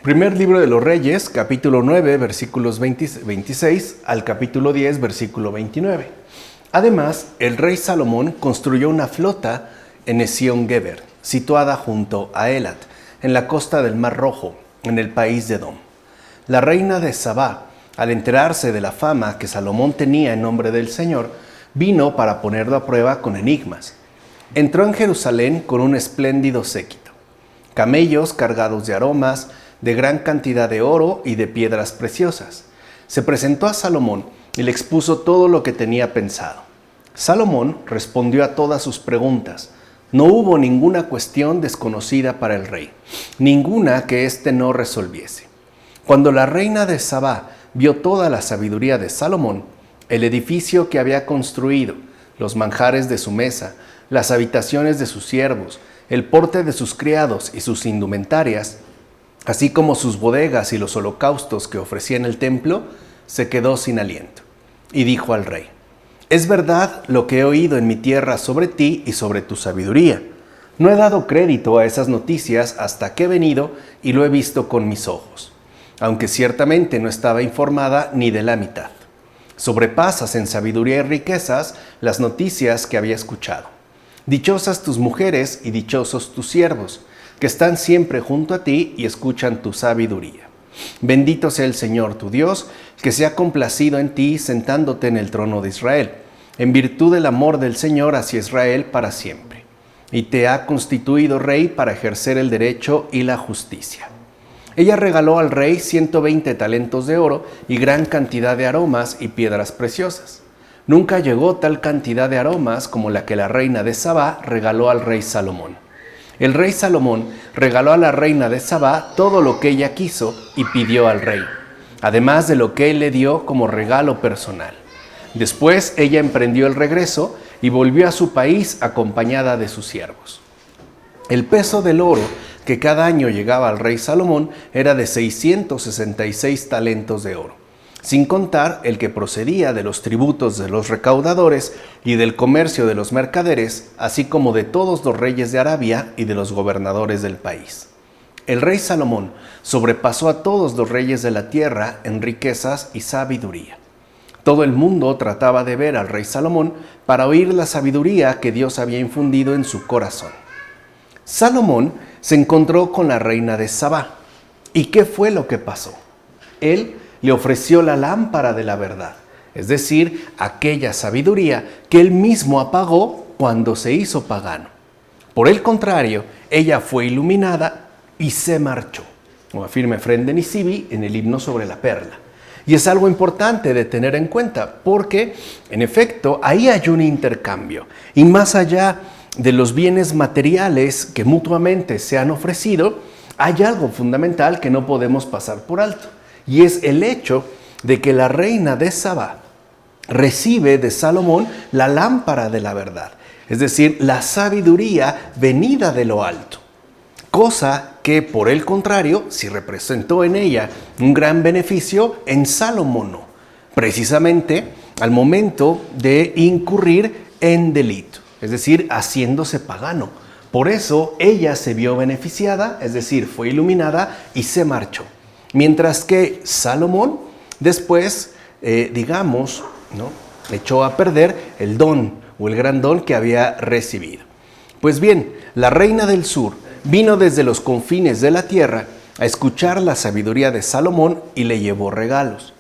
Primer libro de los Reyes, capítulo 9, versículos 26 al capítulo 10, versículo 29. Además, el rey Salomón construyó una flota en Ezión-Geber, situada junto a Elat, en la costa del Mar Rojo, en el país de Edom. La reina de Sabá, al enterarse de la fama que Salomón tenía en nombre del Señor, vino para ponerlo a prueba con enigmas. Entró en Jerusalén con un espléndido séquito, camellos cargados de aromas, de gran cantidad de oro y de piedras preciosas. Se presentó a Salomón y le expuso todo lo que tenía pensado. Salomón respondió a todas sus preguntas. No hubo ninguna cuestión desconocida para el rey, ninguna que éste no resolviese. Cuando la reina de Sabá vio toda la sabiduría de Salomón, el edificio que había construido, los manjares de su mesa, las habitaciones de sus siervos, el porte de sus criados y sus indumentarias, así como sus bodegas y los holocaustos que ofrecía en el templo, se quedó sin aliento. Y dijo al rey: «Es verdad lo que he oído en mi tierra sobre ti y sobre tu sabiduría. No he dado crédito a esas noticias hasta que he venido y lo he visto con mis ojos, aunque ciertamente no estaba informada ni de la mitad. Sobrepasas en sabiduría y riquezas las noticias que había escuchado. Dichosas tus mujeres y dichosos tus siervos, que están siempre junto a ti y escuchan tu sabiduría. Bendito sea el Señor tu Dios, que se ha complacido en ti sentándote en el trono de Israel, en virtud del amor del Señor hacia Israel para siempre. Y te ha constituido rey para ejercer el derecho y la justicia». Ella regaló al rey 120 talentos de oro y gran cantidad de aromas y piedras preciosas. Nunca llegó tal cantidad de aromas como la que la reina de Sabá regaló al rey Salomón. El rey Salomón regaló a la reina de Sabá todo lo que ella quiso y pidió al rey, además de lo que él le dio como regalo personal. Después ella emprendió el regreso y volvió a su país acompañada de sus siervos. El peso del oro que cada año llegaba al rey Salomón era de 666 talentos de oro, sin contar el que procedía de los tributos de los recaudadores y del comercio de los mercaderes, así como de todos los reyes de Arabia y de los gobernadores del país. El rey Salomón sobrepasó a todos los reyes de la tierra en riquezas y sabiduría. Todo el mundo trataba de ver al rey Salomón para oír la sabiduría que Dios había infundido en su corazón. Salomón se encontró con la reina de Sabá. ¿Y qué fue lo que pasó? Él le ofreció la lámpara de la verdad, es decir, aquella sabiduría que él mismo apagó cuando se hizo pagano. Por el contrario, ella fue iluminada y se marchó, como afirma Efrén de Nisibi en el himno sobre la perla. Y es algo importante de tener en cuenta, porque, en efecto, ahí hay un intercambio. Y más allá de los bienes materiales que mutuamente se han ofrecido, hay algo fundamental que no podemos pasar por alto. Y es el hecho de que la reina de Sabá recibe de Salomón la lámpara de la verdad, es decir, la sabiduría venida de lo alto. Cosa que, por el contrario, si representó en ella un gran beneficio, en Salomón no, precisamente al momento de incurrir en delito, es decir, haciéndose pagano. Por eso ella se vio beneficiada, es decir, fue iluminada y se marchó. Mientras que Salomón después, echó a perder el don o el gran don que había recibido. Pues bien, la reina del sur vino desde los confines de la tierra a escuchar la sabiduría de Salomón y le llevó regalos.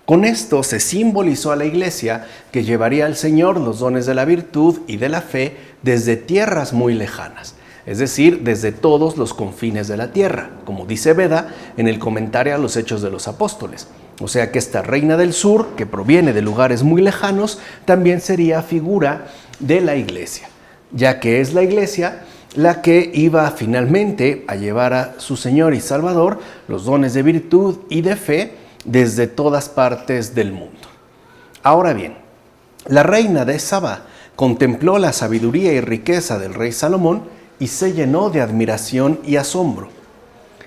Con esto se simbolizó a la iglesia que llevaría al Señor los dones de la virtud y de la fe desde tierras muy lejanas, es decir, desde todos los confines de la tierra, como dice Beda en el comentario a los Hechos de los Apóstoles. O sea que esta reina del sur, que proviene de lugares muy lejanos, también sería figura de la iglesia, ya que es la iglesia la que iba finalmente a llevar a su Señor y Salvador los dones de virtud y de fe desde todas partes del mundo. Ahora bien, la reina de Sabá contempló la sabiduría y riqueza del rey Salomón y se llenó de admiración y asombro.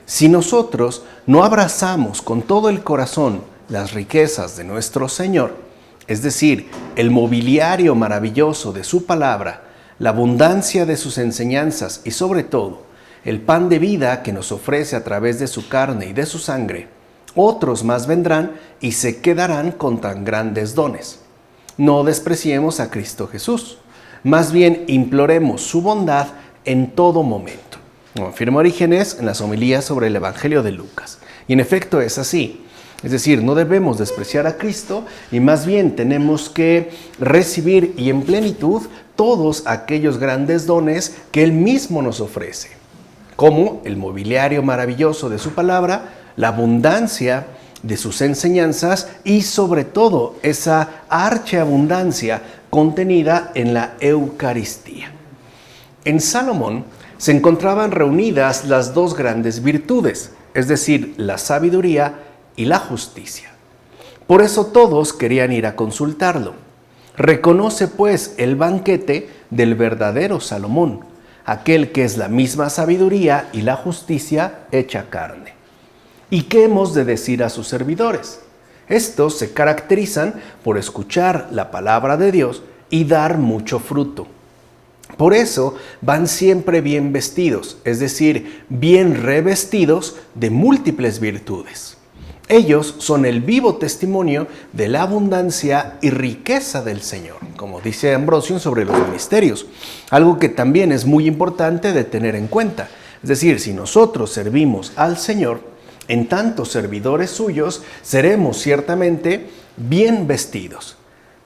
Si nosotros no abrazamos con todo el corazón las riquezas de nuestro Señor, es decir, el mobiliario maravilloso de su palabra, la abundancia de sus enseñanzas y sobre todo, el pan de vida que nos ofrece a través de su carne y de su sangre, otros más vendrán y se quedarán con tan grandes dones. No despreciemos a Cristo Jesús, más bien imploremos su bondad en todo momento. Como afirma Orígenes en las homilías sobre el Evangelio de Lucas. Y en efecto es así. Es decir, no debemos despreciar a Cristo y más bien tenemos que recibir y en plenitud todos aquellos grandes dones que Él mismo nos ofrece, como el mobiliario maravilloso de su palabra, la abundancia de sus enseñanzas y sobre todo esa archiabundancia contenida en la Eucaristía. En Salomón se encontraban reunidas las dos grandes virtudes, es decir, la sabiduría y la justicia. Por eso todos querían ir a consultarlo. Reconoce pues el banquete del verdadero Salomón, aquel que es la misma sabiduría y la justicia hecha carne. ¿Y qué hemos de decir a sus servidores? Estos se caracterizan por escuchar la palabra de Dios y dar mucho fruto. Por eso van siempre bien vestidos, es decir, bien revestidos de múltiples virtudes. Ellos son el vivo testimonio de la abundancia y riqueza del Señor, como dice Ambrosio sobre los ministerios, algo que también es muy importante de tener en cuenta. Es decir, si nosotros servimos al Señor, en tanto servidores suyos, seremos ciertamente bien vestidos.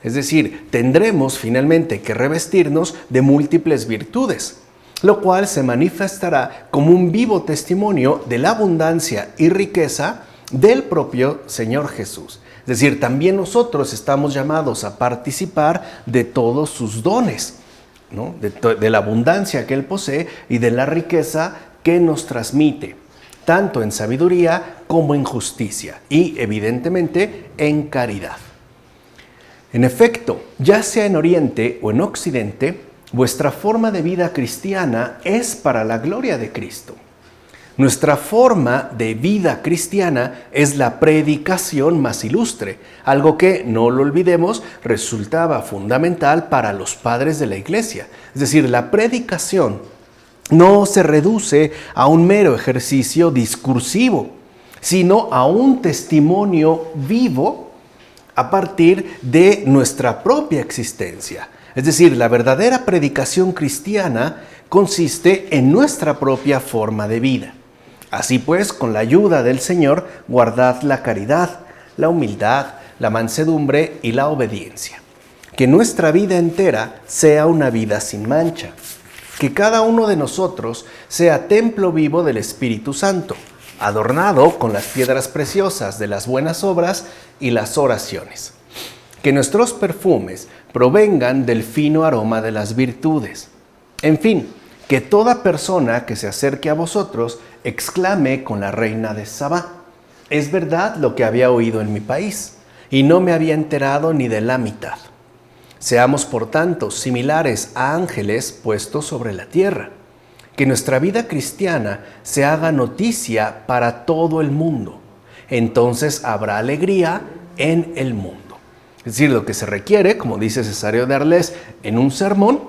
Es decir, tendremos finalmente que revestirnos de múltiples virtudes, lo cual se manifestará como un vivo testimonio de la abundancia y riqueza del propio Señor Jesús. Es decir, también nosotros estamos llamados a participar de todos sus dones, ¿no? de la abundancia que Él posee y de la riqueza que nos transmite, tanto en sabiduría como en justicia y evidentemente en caridad. En efecto, ya sea en Oriente o en Occidente, vuestra forma de vida cristiana es para la gloria de Cristo. Nuestra forma de vida cristiana es la predicación más ilustre, algo que, no lo olvidemos, resultaba fundamental para los padres de la Iglesia. Es decir, la predicación no se reduce a un mero ejercicio discursivo, sino a un testimonio vivo a partir de nuestra propia existencia. Es decir, la verdadera predicación cristiana consiste en nuestra propia forma de vida. Así pues, con la ayuda del Señor, guardad la caridad, la humildad, la mansedumbre y la obediencia. Que nuestra vida entera sea una vida sin mancha. Que cada uno de nosotros sea templo vivo del Espíritu Santo, adornado con las piedras preciosas de las buenas obras y las oraciones. Que nuestros perfumes provengan del fino aroma de las virtudes. En fin, que toda persona que se acerque a vosotros exclame con la reina de Sabá: es verdad lo que había oído en mi país, y no me había enterado ni de la mitad. Seamos, por tanto, similares a ángeles puestos sobre la tierra. Que nuestra vida cristiana se haga noticia para todo el mundo. Entonces habrá alegría en el mundo. Es decir, lo que se requiere, como dice Cesario de Arles en un sermón,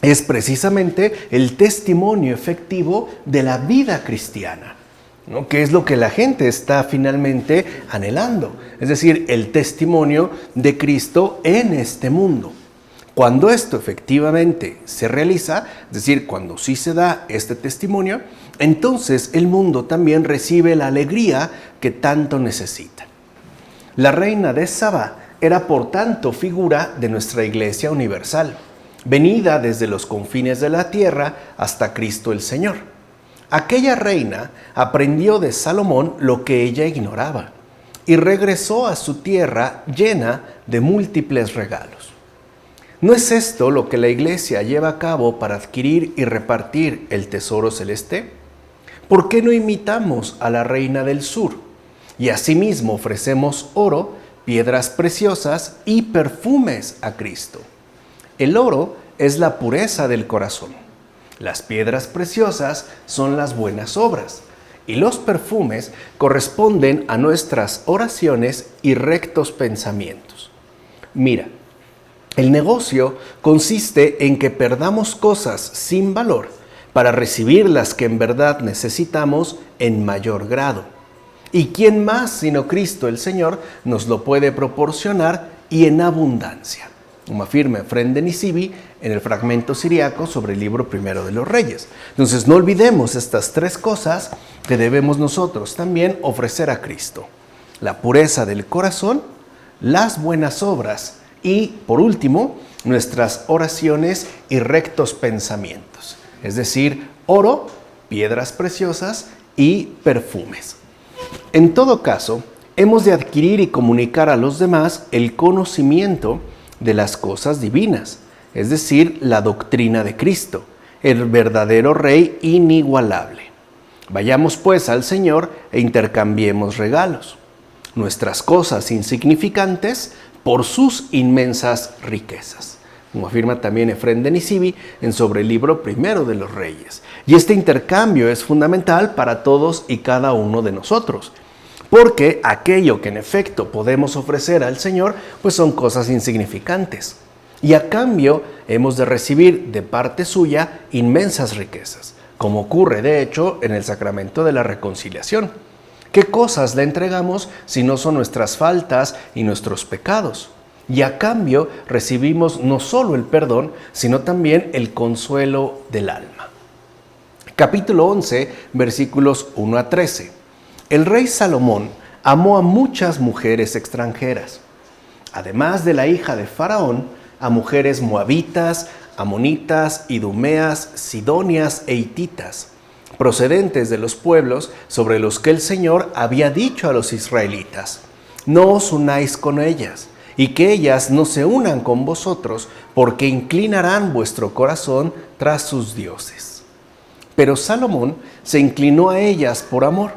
es precisamente el testimonio efectivo de la vida cristiana, ¿no? Que es lo que la gente está finalmente anhelando. Es decir, el testimonio de Cristo en este mundo. Cuando esto efectivamente se realiza, es decir, cuando sí se da este testimonio, entonces el mundo también recibe la alegría que tanto necesita. La reina de Sabá era por tanto figura de nuestra Iglesia universal, venida desde los confines de la tierra hasta Cristo el Señor. Aquella reina aprendió de Salomón lo que ella ignoraba y regresó a su tierra llena de múltiples regalos. ¿No es esto lo que la Iglesia lleva a cabo para adquirir y repartir el tesoro celeste? ¿Por qué no imitamos a la reina del sur y asimismo ofrecemos oro, piedras preciosas y perfumes a Cristo? El oro es la pureza del corazón. Las piedras preciosas son las buenas obras y los perfumes corresponden a nuestras oraciones y rectos pensamientos. Mira, el negocio consiste en que perdamos cosas sin valor para recibir las que en verdad necesitamos en mayor grado. ¿Y quién más sino Cristo el Señor nos lo puede proporcionar y en abundancia? Como afirma Efrén de Nisibi en el fragmento siriaco sobre el libro primero de los Reyes. Entonces no olvidemos estas tres cosas que debemos nosotros también ofrecer a Cristo: la pureza del corazón, las buenas obras y, por último, nuestras oraciones y rectos pensamientos, es decir, oro, piedras preciosas y perfumes. En todo caso, hemos de adquirir y comunicar a los demás el conocimiento de las cosas divinas, es decir, la doctrina de Cristo, el verdadero Rey inigualable. Vayamos pues al Señor e intercambiemos regalos, nuestras cosas insignificantes por sus inmensas riquezas, como afirma también Efrén de Nisibi en sobre el libro primero de los Reyes. Y este intercambio es fundamental para todos y cada uno de nosotros, porque aquello que en efecto podemos ofrecer al Señor, pues son cosas insignificantes. Y a cambio hemos de recibir de parte suya inmensas riquezas, como ocurre de hecho en el sacramento de la reconciliación. ¿Qué cosas le entregamos si no son nuestras faltas y nuestros pecados? Y a cambio recibimos no solo el perdón, sino también el consuelo del alma. Capítulo 11, versículos 1 a 13. El rey Salomón amó a muchas mujeres extranjeras, además de la hija de Faraón, a mujeres moabitas, amonitas, idumeas, sidonias e hititas, procedentes de los pueblos sobre los que el Señor había dicho a los israelitas: no os unáis con ellas, y que ellas no se unan con vosotros, porque inclinarán vuestro corazón tras sus dioses. Pero Salomón se inclinó a ellas por amor.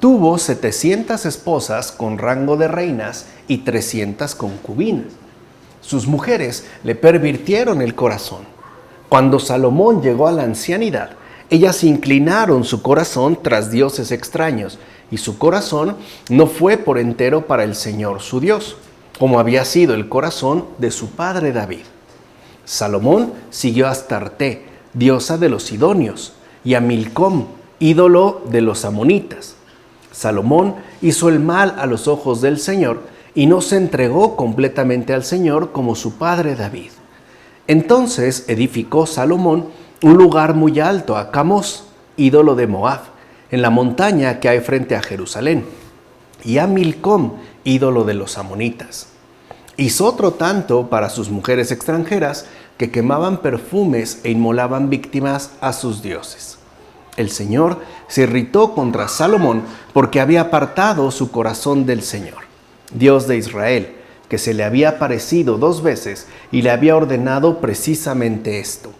Tuvo 700 esposas con rango de reinas y 300 concubinas. Sus mujeres le pervirtieron el corazón. Cuando Salomón llegó a la ancianidad, ellas inclinaron su corazón tras dioses extraños, y su corazón no fue por entero para el Señor su Dios, como había sido el corazón de su padre David. Salomón siguió a Astarte, diosa de los sidonios, y a Milcom, ídolo de los amonitas. Salomón hizo el mal a los ojos del Señor y no se entregó completamente al Señor como su padre David. Entonces edificó Salomón un lugar muy alto a Camos, ídolo de Moab, en la montaña que hay frente a Jerusalén, y a Milcom, ídolo de los amonitas. Hizo otro tanto para sus mujeres extranjeras, que quemaban perfumes e inmolaban víctimas a sus dioses. El Señor se irritó contra Salomón porque había apartado su corazón del Señor, Dios de Israel, que se le había aparecido 2 veces y le había ordenado precisamente esto: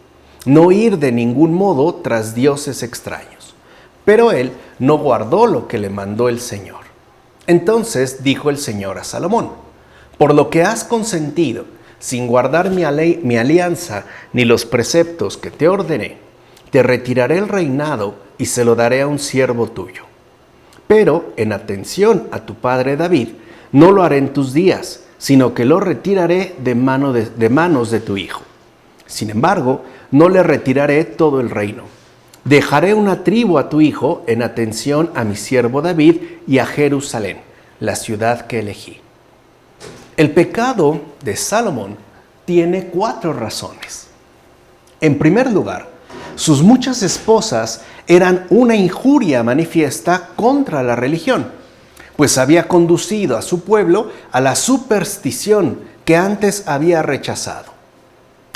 no ir de ningún modo tras dioses extraños. Pero él no guardó lo que le mandó el Señor. Entonces dijo el Señor a Salomón: por lo que has consentido, sin guardar mi alianza ni los preceptos que te ordené, te retiraré el reinado y se lo daré a un siervo tuyo. Pero, en atención a tu padre David, no lo haré en tus días, sino que lo retiraré de manos de tu hijo. Sin embargo, no le retiraré todo el reino. Dejaré una tribu a tu hijo en atención a mi siervo David y a Jerusalén, la ciudad que elegí. El pecado de Salomón tiene 4 razones. En primer lugar, sus muchas esposas eran una injuria manifiesta contra la religión, pues había conducido a su pueblo a la superstición que antes había rechazado.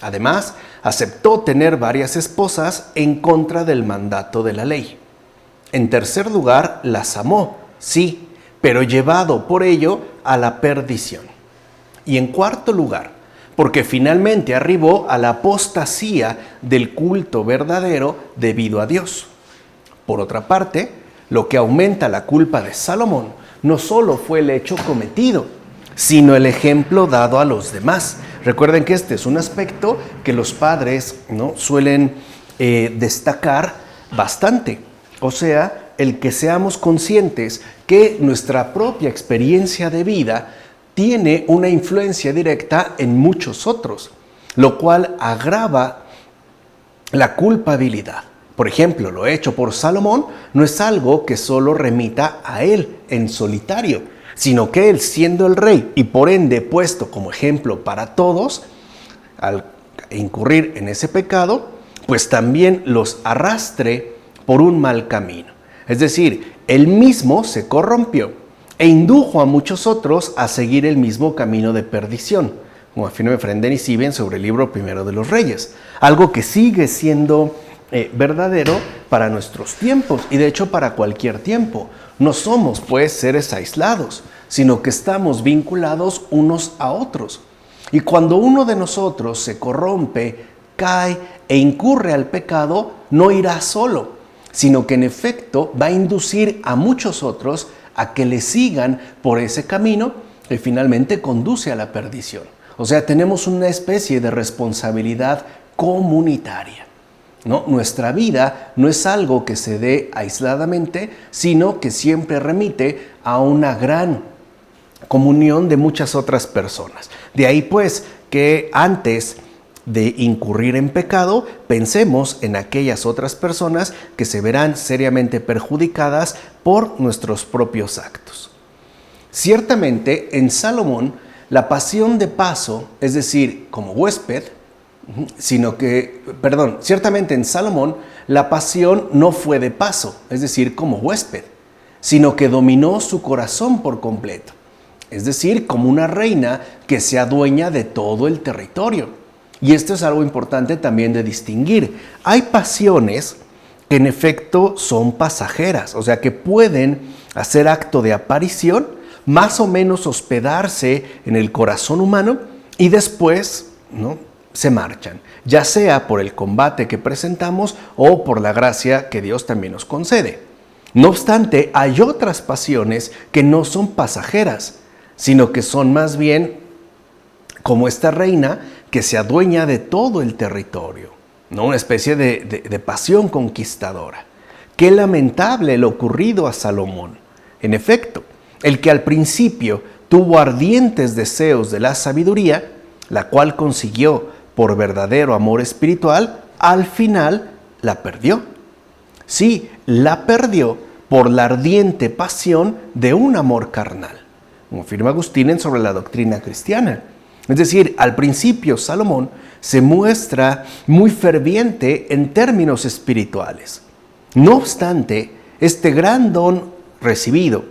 Además, aceptó tener varias esposas en contra del mandato de la ley. En tercer lugar, las amó, sí, pero llevado por ello a la perdición. Y en cuarto lugar, porque finalmente arribó a la apostasía del culto verdadero debido a Dios. Por otra parte, lo que aumenta la culpa de Salomón no solo fue el hecho cometido, sino el ejemplo dado a los demás. Recuerden que este es un aspecto que los padres suelen destacar bastante. O sea, el que seamos conscientes que nuestra propia experiencia de vida tiene una influencia directa en muchos otros, lo cual agrava la culpabilidad. Por ejemplo, lo hecho por Salomón no es algo que solo remita a él en solitario, sino que él, siendo el rey y por ende puesto como ejemplo para todos, al incurrir en ese pecado, pues también los arrastre por un mal camino. Es decir, él mismo se corrompió e indujo a muchos otros a seguir el mismo camino de perdición, como afirma Efrén de Nisibien sobre el libro primero de los Reyes, algo que sigue siendo verdadero para nuestros tiempos y de hecho para cualquier tiempo. No somos pues seres aislados, sino que estamos vinculados unos a otros. Y cuando uno de nosotros se corrompe, cae e incurre al pecado, no irá solo, sino que en efecto va a inducir a muchos otros a que le sigan por ese camino que finalmente conduce a la perdición. O sea, tenemos una especie de responsabilidad comunitaria, ¿no? Nuestra vida no es algo que se dé aisladamente, sino que siempre remite a una gran comunión de muchas otras personas. De ahí pues que antes de incurrir en pecado, pensemos en aquellas otras personas que se verán seriamente perjudicadas por nuestros propios actos. Ciertamente en Salomón, la pasión de paso, es decir, como huésped, ciertamente en Salomón, la pasión no fue de paso, es decir, como huésped, sino que dominó su corazón por completo. Es decir, como una reina que se adueña de todo el territorio. Y esto es algo importante también de distinguir. Hay pasiones que en efecto son pasajeras, o sea que pueden hacer acto de aparición, más o menos hospedarse en el corazón humano y después, ¿no?, se marchan, ya sea por el combate que presentamos o por la gracia que Dios también nos concede. No obstante, hay otras pasiones que no son pasajeras, sino que son más bien como esta reina que se adueña de todo el territorio, ¿no? Una especie de pasión conquistadora. Qué lamentable lo ocurrido a Salomón. En efecto, el que al principio tuvo ardientes deseos de la sabiduría, la cual consiguió por verdadero amor espiritual, al final la perdió. Sí, la perdió por la ardiente pasión de un amor carnal, como afirma Agustín en Sobre la Doctrina Cristiana. Es decir, al principio Salomón se muestra muy ferviente en términos espirituales. No obstante, este gran don recibido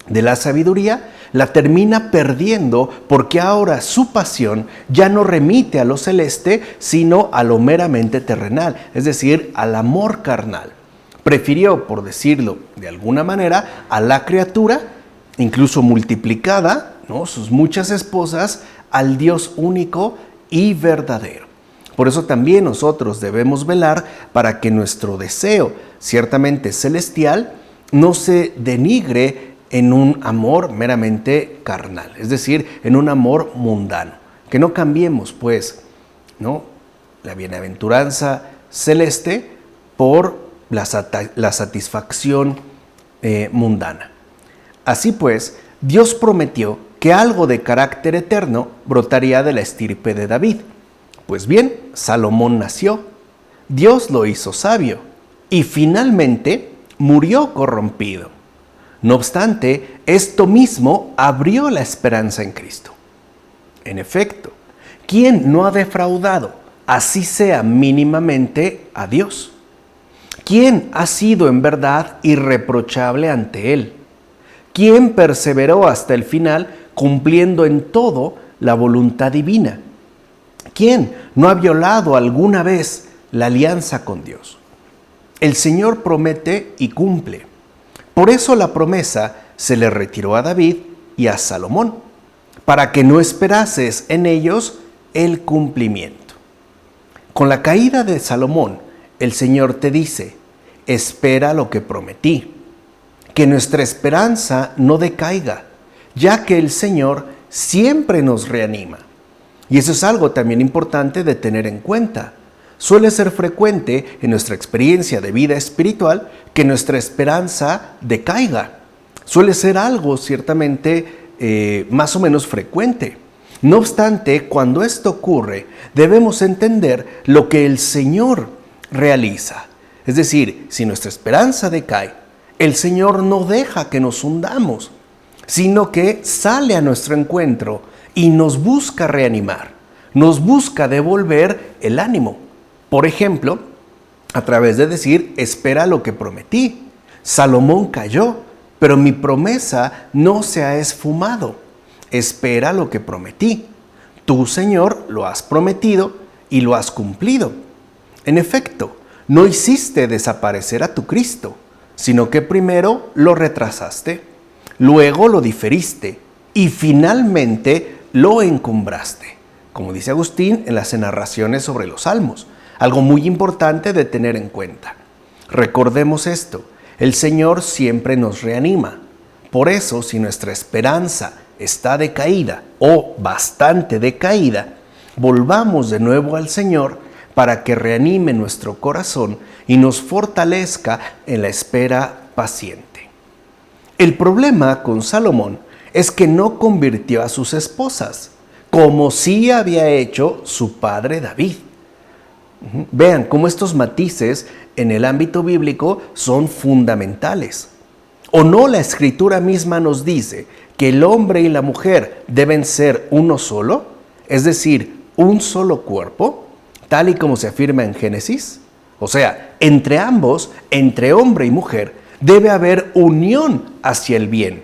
de la sabiduría la termina perdiendo porque ahora su pasión ya no remite a lo celeste, sino a lo meramente terrenal, es decir, al amor carnal. Prefirió, por decirlo de alguna manera, a la criatura, incluso multiplicada, ¿no?, sus muchas esposas, al Dios único y verdadero. Por eso también nosotros debemos velar para que nuestro deseo, ciertamente celestial, no se denigre en un amor meramente carnal, es decir, en un amor mundano. Que no cambiemos, pues, ¿no?, la bienaventuranza celeste por la satisfacción mundana. Así pues, Dios prometió que algo de carácter eterno brotaría de la estirpe de David. Pues bien, Salomón nació, Dios lo hizo sabio y finalmente murió corrompido. No obstante, esto mismo abrió la esperanza en Cristo. En efecto, ¿quién no ha defraudado, así sea mínimamente, a Dios? ¿Quién ha sido en verdad irreprochable ante Él? ¿Quién perseveró hasta el final cumpliendo en todo la voluntad divina? ¿Quién no ha violado alguna vez la alianza con Dios? El Señor promete y cumple. Por eso la promesa se le retiró a David y a Salomón, para que no esperases en ellos el cumplimiento. Con la caída de Salomón, el Señor te dice: espera lo que prometí, que nuestra esperanza no decaiga, ya que el Señor siempre nos reanima. Y eso es algo también importante de tener en cuenta. Suele ser frecuente en nuestra experiencia de vida espiritual que nuestra esperanza decaiga. Suele ser algo ciertamente más o menos frecuente. No obstante, cuando esto ocurre, debemos entender lo que el Señor realiza. Es decir, si nuestra esperanza decae, el Señor no deja que nos hundamos, sino que sale a nuestro encuentro y nos busca reanimar, nos busca devolver el ánimo. Por ejemplo, a través de decir, espera lo que prometí. Salomón cayó, pero mi promesa no se ha esfumado. Espera lo que prometí. Tú, Señor, lo has prometido y lo has cumplido. En efecto, no hiciste desaparecer a tu Cristo, sino que primero lo retrasaste, luego lo diferiste y finalmente lo encumbraste, como dice Agustín en las narraciones sobre los Salmos. Algo muy importante de tener en cuenta. Recordemos esto, el Señor siempre nos reanima. Por eso, si nuestra esperanza está decaída o bastante decaída, volvamos de nuevo al Señor para que reanime nuestro corazón y nos fortalezca en la espera paciente. El problema con Salomón es que no convirtió a sus esposas, como sí había hecho su padre David. Vean cómo estos matices en el ámbito bíblico son fundamentales. ¿O no la Escritura misma nos dice que el hombre y la mujer deben ser uno solo? Es decir, un solo cuerpo, tal y como se afirma en Génesis. O sea, entre ambos, entre hombre y mujer, debe haber unión hacia el bien.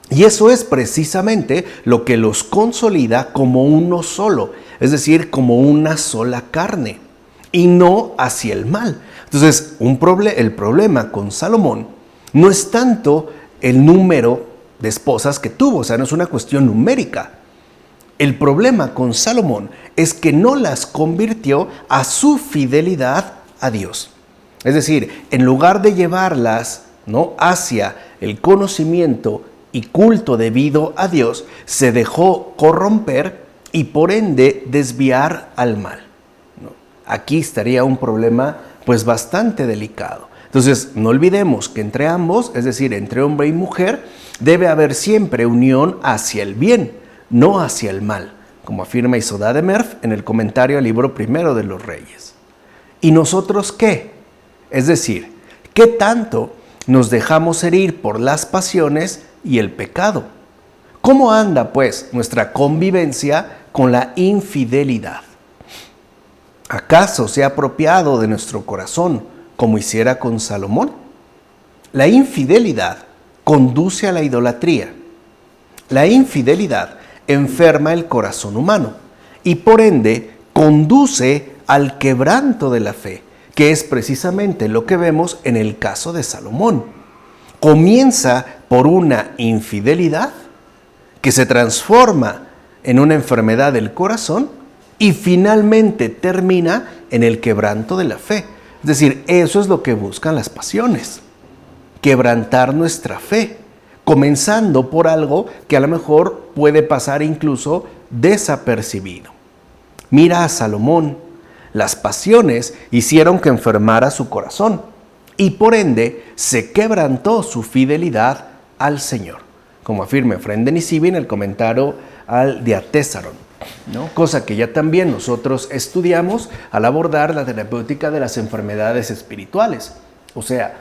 Y eso es precisamente lo que los consolida como uno solo, es decir, como una sola carne, y no hacia el mal. Entonces, el problema con Salomón no es tanto el número de esposas que tuvo, o sea, no es una cuestión numérica. El problema con Salomón es que no las convirtió a su fidelidad a Dios. Es decir, en lugar de llevarlas, ¿no?, hacia el conocimiento y culto debido a Dios, se dejó corromper y por ende desviar al mal, ¿no? Aquí estaría un problema pues bastante delicado. Entonces, no olvidemos que entre ambos, es decir, entre hombre y mujer, debe haber siempre unión hacia el bien, no hacia el mal, como afirma Isodá de Merf en el comentario al libro primero de los Reyes. ¿Y nosotros qué? Es decir, ¿qué tanto nos dejamos herir por las pasiones y el pecado? ¿Cómo anda, pues, nuestra convivencia con la infidelidad? ¿Acaso se ha apropiado de nuestro corazón como hiciera con Salomón? La infidelidad conduce a la idolatría. La infidelidad enferma el corazón humano y por ende conduce al quebranto de la fe, que es precisamente lo que vemos en el caso de Salomón. Comienza por una infidelidad que se transforma en una enfermedad del corazón y finalmente termina en el quebranto de la fe. Es decir, eso es lo que buscan las pasiones, quebrantar nuestra fe, comenzando por algo que a lo mejor puede pasar incluso desapercibido. Mira a Salomón, las pasiones hicieron que enfermara su corazón y por ende se quebrantó su fidelidad al Señor, como afirma Efrén de Nisibi en el comentario al Diatésaron, ¿no? Cosa que ya también nosotros estudiamos al abordar la terapéutica de las enfermedades espirituales. O sea,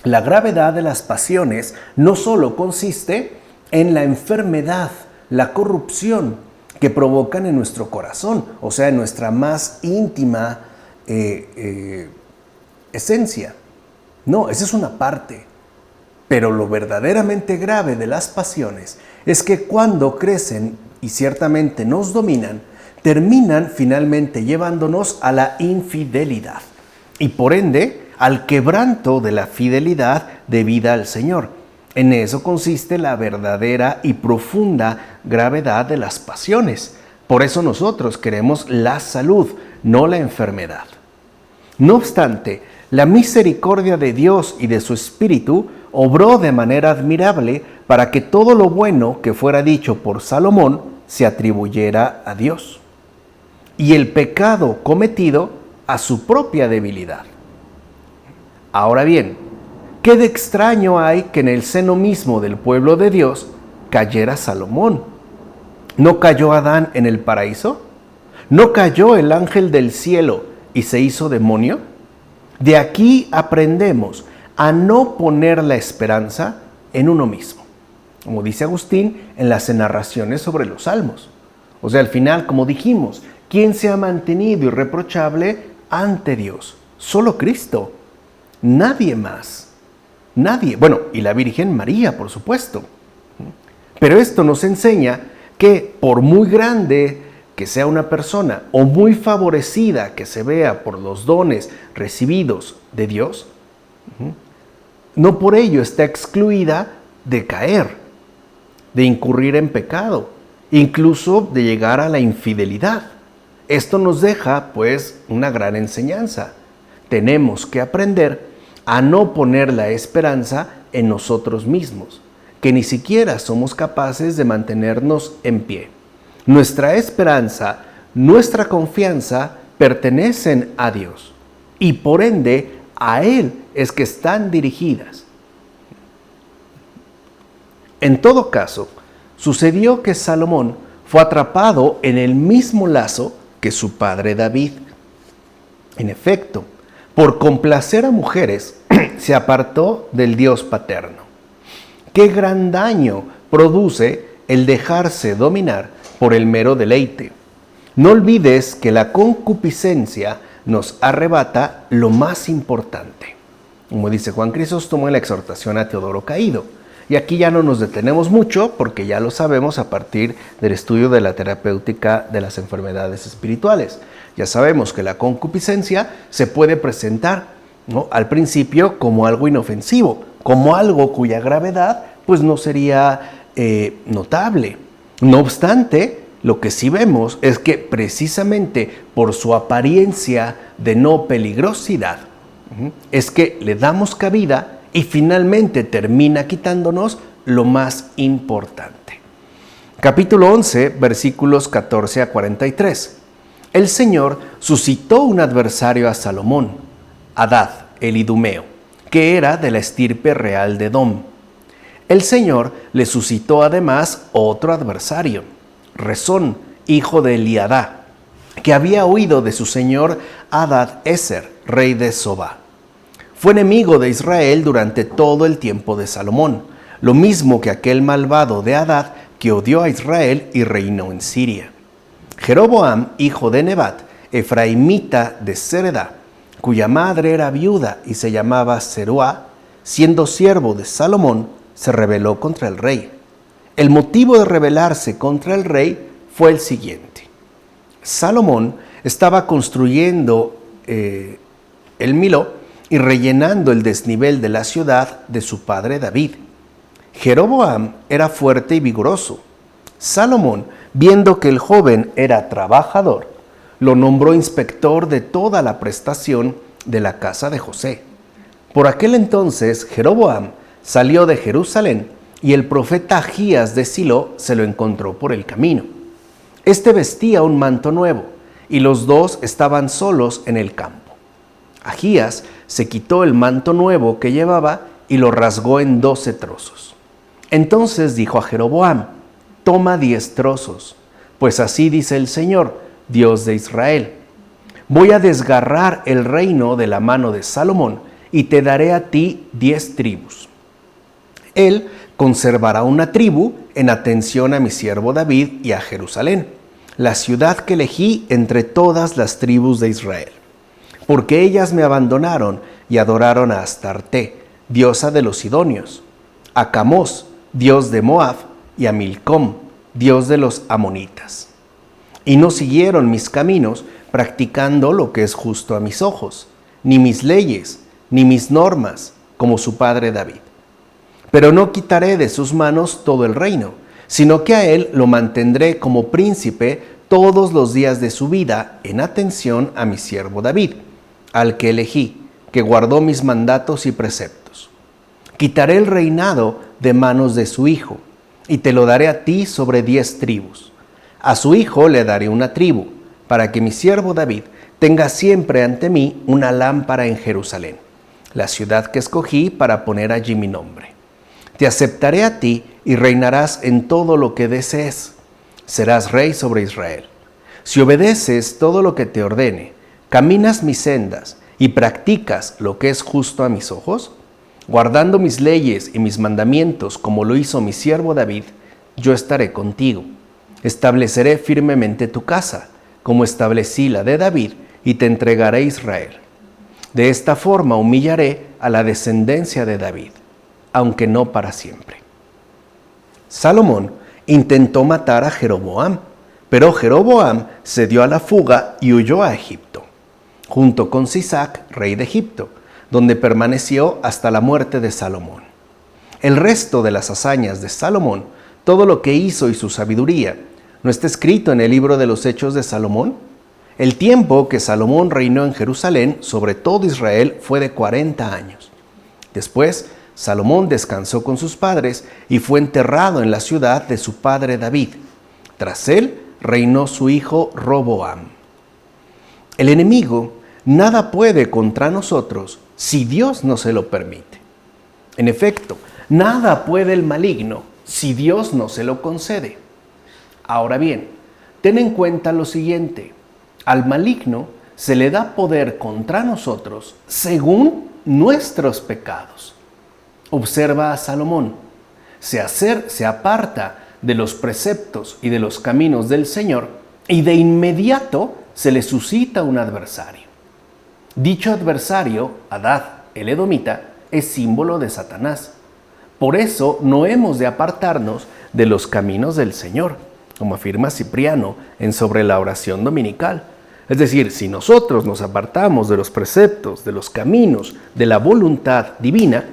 la gravedad de las pasiones no solo consiste en la enfermedad, la corrupción que provocan en nuestro corazón, o sea, en nuestra más íntima esencia. No, esa es una parte. Pero lo verdaderamente grave de las pasiones es que cuando crecen y ciertamente nos dominan, terminan finalmente llevándonos a la infidelidad y por ende al quebranto de la fidelidad debida al Señor. En eso consiste la verdadera y profunda gravedad de las pasiones. Por eso nosotros queremos la salud, no la enfermedad. No obstante, la misericordia de Dios y de su Espíritu obró de manera admirable para que todo lo bueno que fuera dicho por Salomón se atribuyera a Dios y el pecado cometido a su propia debilidad. Ahora bien, ¿qué de extraño hay que en el seno mismo del pueblo de Dios cayera Salomón? ¿No cayó Adán en el paraíso? ¿No cayó el ángel del cielo y se hizo demonio? De aquí aprendemos a no poner la esperanza en uno mismo, como dice Agustín en las narraciones sobre los salmos. O sea, al final, como dijimos, ¿quién se ha mantenido irreprochable ante Dios? Solo Cristo, nadie más. Nadie. Bueno, y la Virgen María, por supuesto. Pero esto nos enseña que por muy grande que sea una persona o muy favorecida que se vea por los dones recibidos de Dios, no por ello está excluida de caer, de incurrir en pecado, incluso de llegar a la infidelidad. Esto nos deja, pues, una gran enseñanza. Tenemos que aprender a no poner la esperanza en nosotros mismos, que ni siquiera somos capaces de mantenernos en pie. Nuestra esperanza, nuestra confianza pertenecen a Dios y por ende a Él es que están dirigidas. En todo caso, sucedió que Salomón fue atrapado en el mismo lazo que su padre David. En efecto, por complacer a mujeres, se apartó del Dios paterno. Qué gran daño produce el dejarse dominar por el mero deleite. No olvides que la concupiscencia nos arrebata lo más importante, como dice Juan Crisóstomo en la exhortación a Teodoro Caído. Y aquí ya no nos detenemos mucho porque ya lo sabemos a partir del estudio de la terapéutica de las enfermedades espirituales. Ya sabemos que la concupiscencia se puede presentar, ¿no?, al principio como algo inofensivo, como algo cuya gravedad pues no sería notable. No obstante, lo que sí vemos es que precisamente por su apariencia de no peligrosidad, es que le damos cabida y finalmente termina quitándonos lo más importante. Capítulo 11, versículos 14 a 43. El Señor suscitó un adversario a Salomón, Hadad el idumeo, que era de la estirpe real de Edom. El Señor le suscitó además otro adversario, Rezón, hijo de Eliadá, que había huido de su señor Hadad-Ezer, rey de Sobá. Fue enemigo de Israel durante todo el tiempo de Salomón, lo mismo que aquel malvado de Hadad que odió a Israel y reinó en Siria. Jeroboam, hijo de Nebat, efraimita de Seredá, cuya madre era viuda y se llamaba Zeruá, siendo siervo de Salomón, se rebeló contra el rey. El motivo de rebelarse contra el rey fue el siguiente. Salomón estaba construyendo el Miló y rellenando el desnivel de la ciudad de su padre David. Jeroboam era fuerte y vigoroso. Salomón, viendo que el joven era trabajador, lo nombró inspector de toda la prestación de la casa de José. Por aquel entonces Jeroboam salió de Jerusalén y el profeta Agías de Silo se lo encontró por el camino. Este vestía un manto nuevo y los dos estaban solos en el campo. Agías se quitó el manto nuevo que llevaba y lo rasgó en 12 trozos. Entonces dijo a Jeroboam: toma 10 trozos, pues así dice el Señor, Dios de Israel: voy a desgarrar el reino de la mano de Salomón y te daré a ti 10 tribus. Él conservará una tribu en atención a mi siervo David y a Jerusalén, la ciudad que elegí entre todas las tribus de Israel. Porque ellas me abandonaron y adoraron a Astarte, diosa de los sidonios, a Camós, dios de Moab, y a Milcom, dios de los amonitas. Y no siguieron mis caminos, practicando lo que es justo a mis ojos, ni mis leyes, ni mis normas, como su padre David. Pero no quitaré de sus manos todo el reino, sino que a él lo mantendré como príncipe todos los días de su vida, en atención a mi siervo David, al que elegí, que guardó mis mandatos y preceptos. Quitaré el reinado de manos de su hijo, y te lo daré a ti sobre 10 tribus. A su hijo le daré una tribu, para que mi siervo David tenga siempre ante mí una lámpara en Jerusalén, la ciudad que escogí para poner allí mi nombre. Te aceptaré a ti y reinarás en todo lo que desees. Serás rey sobre Israel. Si obedeces todo lo que te ordene, caminas mis sendas y practicas lo que es justo a mis ojos, guardando mis leyes y mis mandamientos como lo hizo mi siervo David, yo estaré contigo. Estableceré firmemente tu casa, como establecí la de David, y te entregaré a Israel. De esta forma humillaré a la descendencia de David, aunque no para siempre. Salomón intentó matar a Jeroboam, pero Jeroboam se dio a la fuga y huyó a Egipto, junto con Sisac, rey de Egipto, donde permaneció hasta la muerte de Salomón. El resto de las hazañas de Salomón, todo lo que hizo y su sabiduría, ¿no está escrito en el libro de los Hechos de Salomón? El tiempo que Salomón reinó en Jerusalén sobre todo Israel fue de 40 años. Después, Salomón descansó con sus padres y fue enterrado en la ciudad de su padre David. Tras él, reinó su hijo Roboam. El enemigo nada puede contra nosotros si Dios no se lo permite. En efecto, nada puede el maligno si Dios no se lo concede. Ahora bien, ten en cuenta lo siguiente: al maligno se le da poder contra nosotros según nuestros pecados. Observa a Salomón. Se aparta de los preceptos y de los caminos del Señor y de inmediato se le suscita un adversario. Dicho adversario, Hadad, el edomita, es símbolo de Satanás. Por eso no hemos de apartarnos de los caminos del Señor, como afirma Cipriano en Sobre la Oración Dominical. Es decir, si nosotros nos apartamos de los preceptos, de los caminos, de la voluntad divina,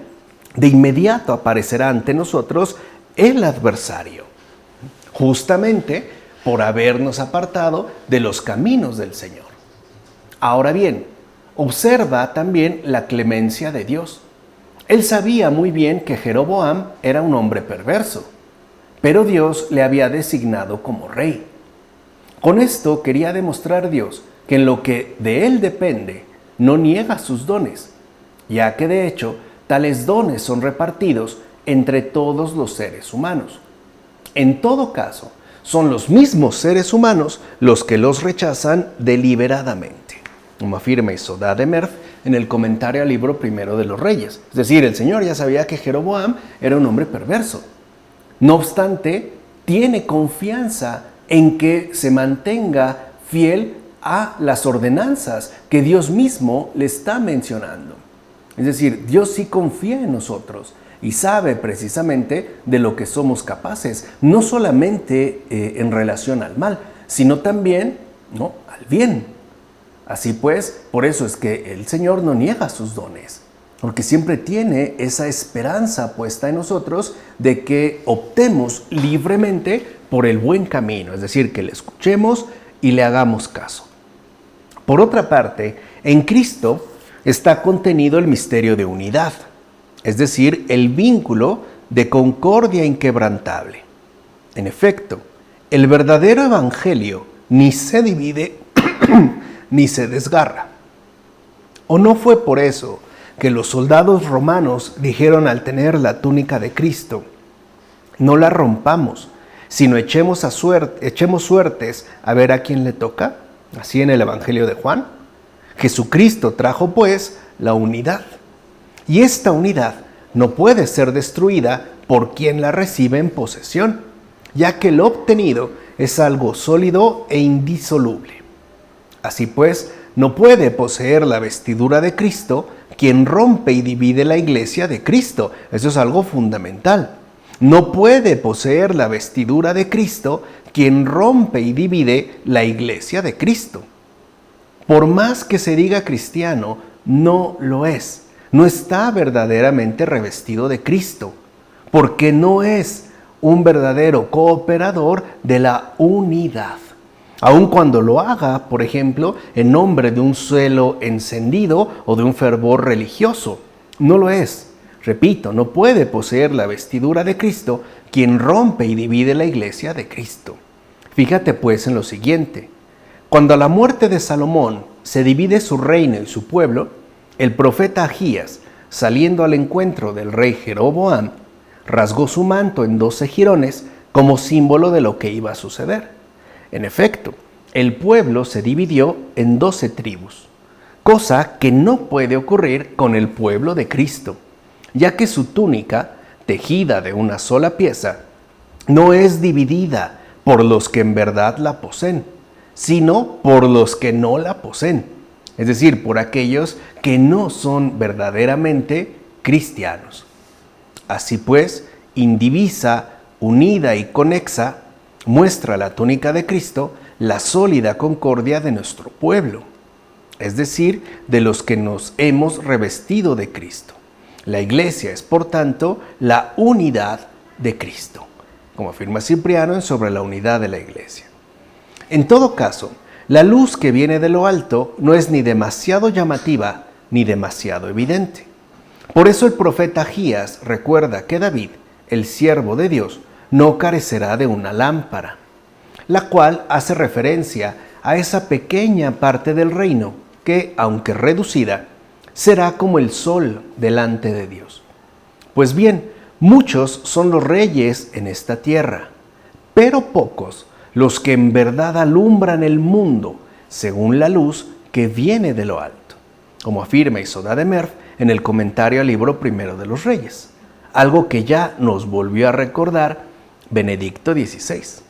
de inmediato aparecerá ante nosotros el adversario, justamente por habernos apartado de los caminos del Señor. Ahora bien, observa también la clemencia de Dios. Él sabía muy bien que Jeroboam era un hombre perverso, pero Dios le había designado como rey. Con esto quería demostrar Dios que en lo que de él depende, no niega sus dones, ya que de hecho tales dones son repartidos entre todos los seres humanos. En todo caso, son los mismos seres humanos los que los rechazan deliberadamente, como afirma Isodá de Merf en el comentario al libro primero de los Reyes. Es decir, el Señor ya sabía que Jeroboam era un hombre perverso. No obstante, tiene confianza en que se mantenga fiel a las ordenanzas que Dios mismo le está mencionando. Es decir, Dios sí confía en nosotros y sabe precisamente de lo que somos capaces, no solamente en relación al mal, sino también al bien. Así pues, por eso es que el Señor no niega sus dones, porque siempre tiene esa esperanza puesta en nosotros de que optemos libremente por el buen camino, es decir, que le escuchemos y le hagamos caso. Por otra parte, en Cristo está contenido el misterio de unidad, es decir, el vínculo de concordia inquebrantable. En efecto, el verdadero evangelio ni se divide ni se desgarra. ¿O no fue por eso que los soldados romanos dijeron al tener la túnica de Cristo: no la rompamos, sino echemos suertes a ver a quién le toca? Así en el Evangelio de Juan. Jesucristo trajo pues la unidad. Y esta unidad no puede ser destruida por quien la recibe en posesión, ya que lo obtenido es algo sólido e indisoluble. Así pues, no puede poseer la vestidura de Cristo quien rompe y divide la iglesia de Cristo. Eso es algo fundamental. No puede poseer la vestidura de Cristo quien rompe y divide la iglesia de Cristo. Por más que se diga cristiano, no lo es. No está verdaderamente revestido de Cristo, porque no es un verdadero cooperador de la unidad. Aun cuando lo haga, por ejemplo, en nombre de un celo encendido o de un fervor religioso, no lo es. Repito, no puede poseer la vestidura de Cristo quien rompe y divide la iglesia de Cristo. Fíjate pues en lo siguiente: cuando a la muerte de Salomón se divide su reino y su pueblo, el profeta Ahías, saliendo al encuentro del rey Jeroboam, rasgó su manto en 12 jirones como símbolo de lo que iba a suceder. En efecto, el pueblo se dividió en 12 tribus. cosa que no puede ocurrir con el pueblo de Cristo, ya que su túnica, tejida de una sola pieza, no es dividida por los que en verdad la poseen, sino por los que no la poseen, es decir, por aquellos que no son verdaderamente cristianos. Así pues, indivisa, unida y conexa, muestra la túnica de Cristo la sólida concordia de nuestro pueblo, es decir, de los que nos hemos revestido de Cristo. La iglesia es, por tanto, la unidad de Cristo, como afirma Cipriano sobre la unidad de la iglesia. En todo caso, la luz que viene de lo alto no es ni demasiado llamativa ni demasiado evidente. Por eso el profeta Agías recuerda que David, el siervo de Dios, no carecerá de una lámpara, la cual hace referencia a esa pequeña parte del reino que, aunque reducida, será como el sol delante de Dios. Pues bien, muchos son los reyes en esta tierra, pero pocos los que en verdad alumbran el mundo según la luz que viene de lo alto, como afirma Isoda de Merv en el comentario al libro primero de los Reyes, algo que ya nos volvió a recordar Benedicto XVI,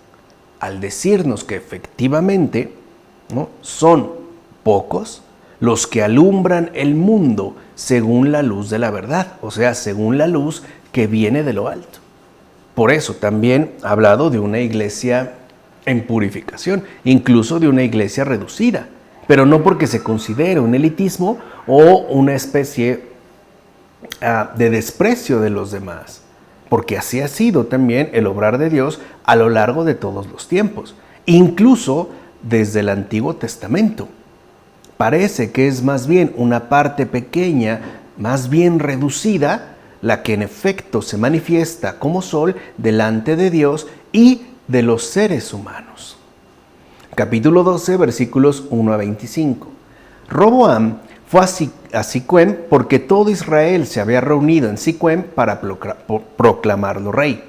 al decirnos que efectivamente, ¿no?, son pocos los que alumbran el mundo según la luz de la verdad, o sea, según la luz que viene de lo alto. Por eso también ha hablado de una iglesia en purificación, incluso de una iglesia reducida, pero no porque se considere un elitismo o una especie de desprecio de los demás, porque así ha sido también el obrar de Dios a lo largo de todos los tiempos, incluso desde el Antiguo Testamento. Parece que es más bien una parte pequeña, más bien reducida, la que en efecto se manifiesta como sol delante de Dios y de los seres humanos. Capítulo 12, versículos 1 a 25. Roboam fue a Siquem porque todo Israel se había reunido en Siquem para proclamarlo rey.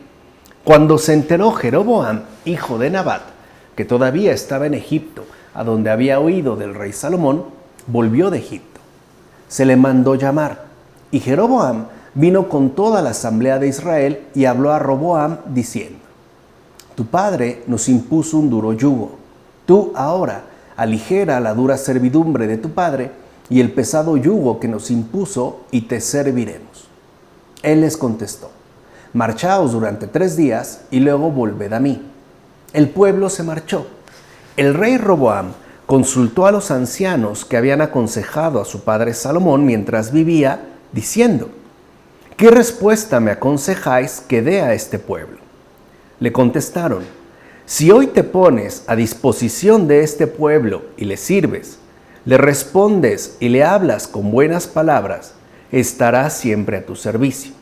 Cuando se enteró Jeroboam, hijo de Nabat, que todavía estaba en Egipto, a donde había oído del rey Salomón, volvió de Egipto. Se le mandó llamar, y Jeroboam vino con toda la asamblea de Israel y habló a Roboam diciendo: Tu padre nos impuso un duro yugo. Tú ahora aligera la dura servidumbre de tu padre y el pesado yugo que nos impuso, y te serviremos. Él les contestó: Marchaos durante 3 días y luego volved a mí. El pueblo se marchó. El rey Roboam consultó a los ancianos que habían aconsejado a su padre Salomón mientras vivía, diciendo: ¿Qué respuesta me aconsejáis que dé a este pueblo? Le contestaron: Si hoy te pones a disposición de este pueblo y le sirves, le respondes y le hablas con buenas palabras, estará siempre a tu servicio.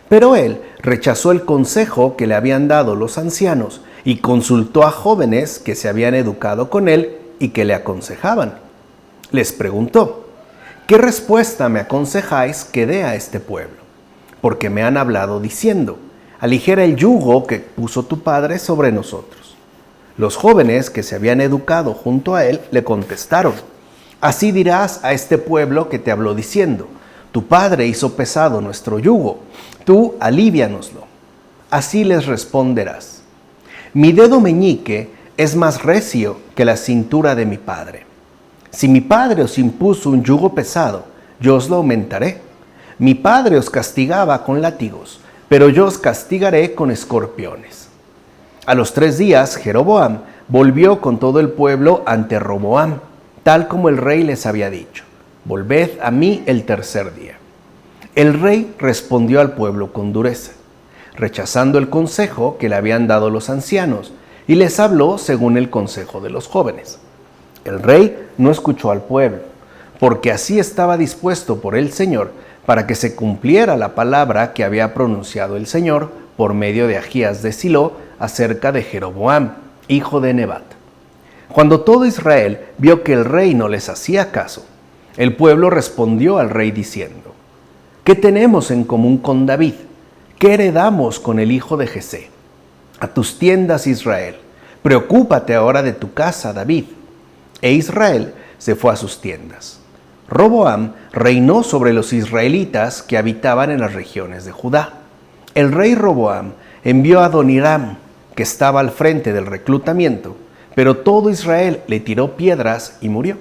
Pero él rechazó el consejo que le habían dado los ancianos y consultó a jóvenes que se habían educado con él y que le aconsejaban. Les preguntó: ¿Qué respuesta me aconsejáis que dé a este pueblo? Porque me han hablado diciendo: Aligera el yugo que puso tu padre sobre nosotros. Los jóvenes que se habían educado junto a él le contestaron: Así dirás a este pueblo que te habló diciendo: Tu padre hizo pesado nuestro yugo, tú alivianoslo. Así les responderás: Mi dedo meñique es más recio que la cintura de mi padre. Si mi padre os impuso un yugo pesado, yo os lo aumentaré. Mi padre os castigaba con látigos, pero yo os castigaré con escorpiones. A los 3 días, Jeroboam volvió con todo el pueblo ante Roboam, tal como el rey les había dicho: Volved a mí el 3er día. El rey respondió al pueblo con dureza, rechazando el consejo que le habían dado los ancianos, y les habló según el consejo de los jóvenes. El rey no escuchó al pueblo, porque así estaba dispuesto por el Señor para que se cumpliera la palabra que había pronunciado el Señor por medio de Agías de Silo acerca de Jeroboam, hijo de Nebat. Cuando todo Israel vio que el rey no les hacía caso, el pueblo respondió al rey diciendo: ¿Qué tenemos en común con David? ¿Qué heredamos con el hijo de Jesé? A tus tiendas, Israel. Preocúpate ahora de tu casa, David. E Israel se fue a sus tiendas. Roboam reinó sobre los israelitas que habitaban en las regiones de Judá. El rey Roboam envió a Adoniram, que estaba al frente del reclutamiento, pero todo Israel le tiró piedras y murió.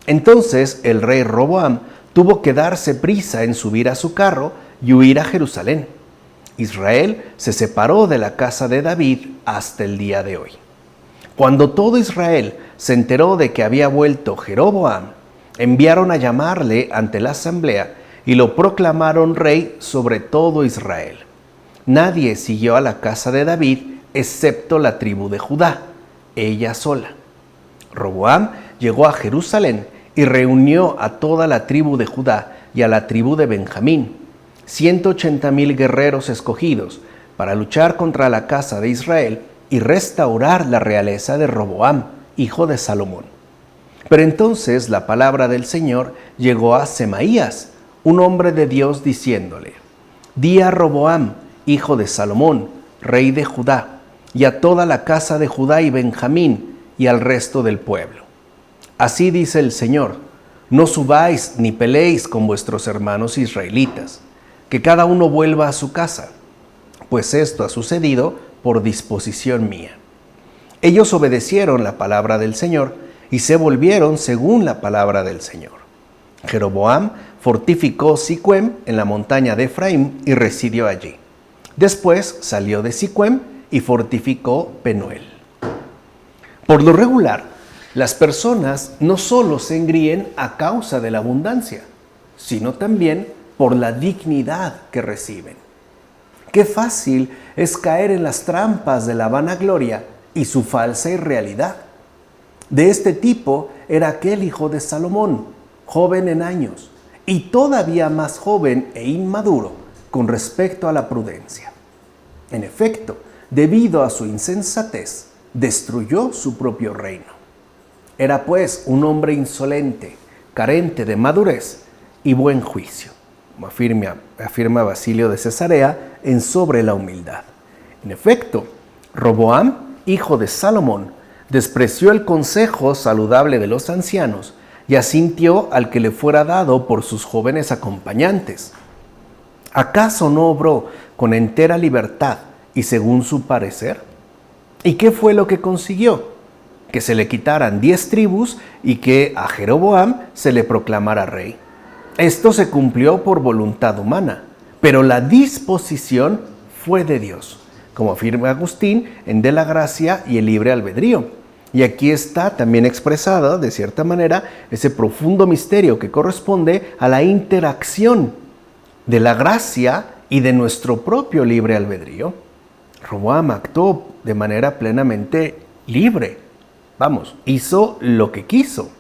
Entonces el rey Roboam tuvo que darse prisa en subir a su carro y huir a Jerusalén. Israel se separó de la casa de David hasta el día de hoy. Cuando todo Israel se enteró de que había vuelto Jeroboam, enviaron a llamarle ante la asamblea y lo proclamaron rey sobre todo Israel. Nadie siguió a la casa de David excepto la tribu de Judá, ella sola. Roboam llegó a Jerusalén y reunió a toda la tribu de Judá y a la tribu de Benjamín, 180,000 guerreros escogidos para luchar contra la casa de Israel y restaurar la realeza de Roboam, hijo de Salomón. Pero entonces la palabra del Señor llegó a Semaías, un hombre de Dios, diciéndole: Di a Roboam, hijo de Salomón, rey de Judá, y a toda la casa de Judá y Benjamín, y al resto del pueblo. Así dice el Señor: no subáis ni peleéis con vuestros hermanos israelitas, que cada uno vuelva a su casa, pues esto ha sucedido por disposición mía. Ellos obedecieron la palabra del Señor y se volvieron según la palabra del Señor. Jeroboam fortificó Siquem en la montaña de Efraín y residió allí. Después salió de Siquem y fortificó Penuel. Por lo regular, las personas no solo se engríen a causa de la abundancia, sino también por la dignidad que reciben. Qué fácil es caer en las trampas de la vanagloria y su falsa irrealidad. De este tipo era aquel hijo de Salomón, joven en años, y todavía más joven e inmaduro con respecto a la prudencia. En efecto, debido a su insensatez, destruyó su propio reino. Era pues un hombre insolente, carente de madurez y buen juicio, como afirma Basilio de Cesarea en Sobre la humildad. En efecto, Roboam, hijo de Salomón, despreció el consejo saludable de los ancianos y asintió al que le fuera dado por sus jóvenes acompañantes. ¿Acaso no obró con entera libertad y según su parecer? ¿Y qué fue lo que consiguió? Que se le quitaran 10 tribus y que a Jeroboam se le proclamara rey. Esto se cumplió por voluntad humana, pero la disposición fue de Dios, como afirma Agustín en De la Gracia y el Libre Albedrío. Y aquí está también expresado, de cierta manera, ese profundo misterio que corresponde a la interacción de la gracia y de nuestro propio libre albedrío. Roboam actuó de manera plenamente libre. Hizo lo que quiso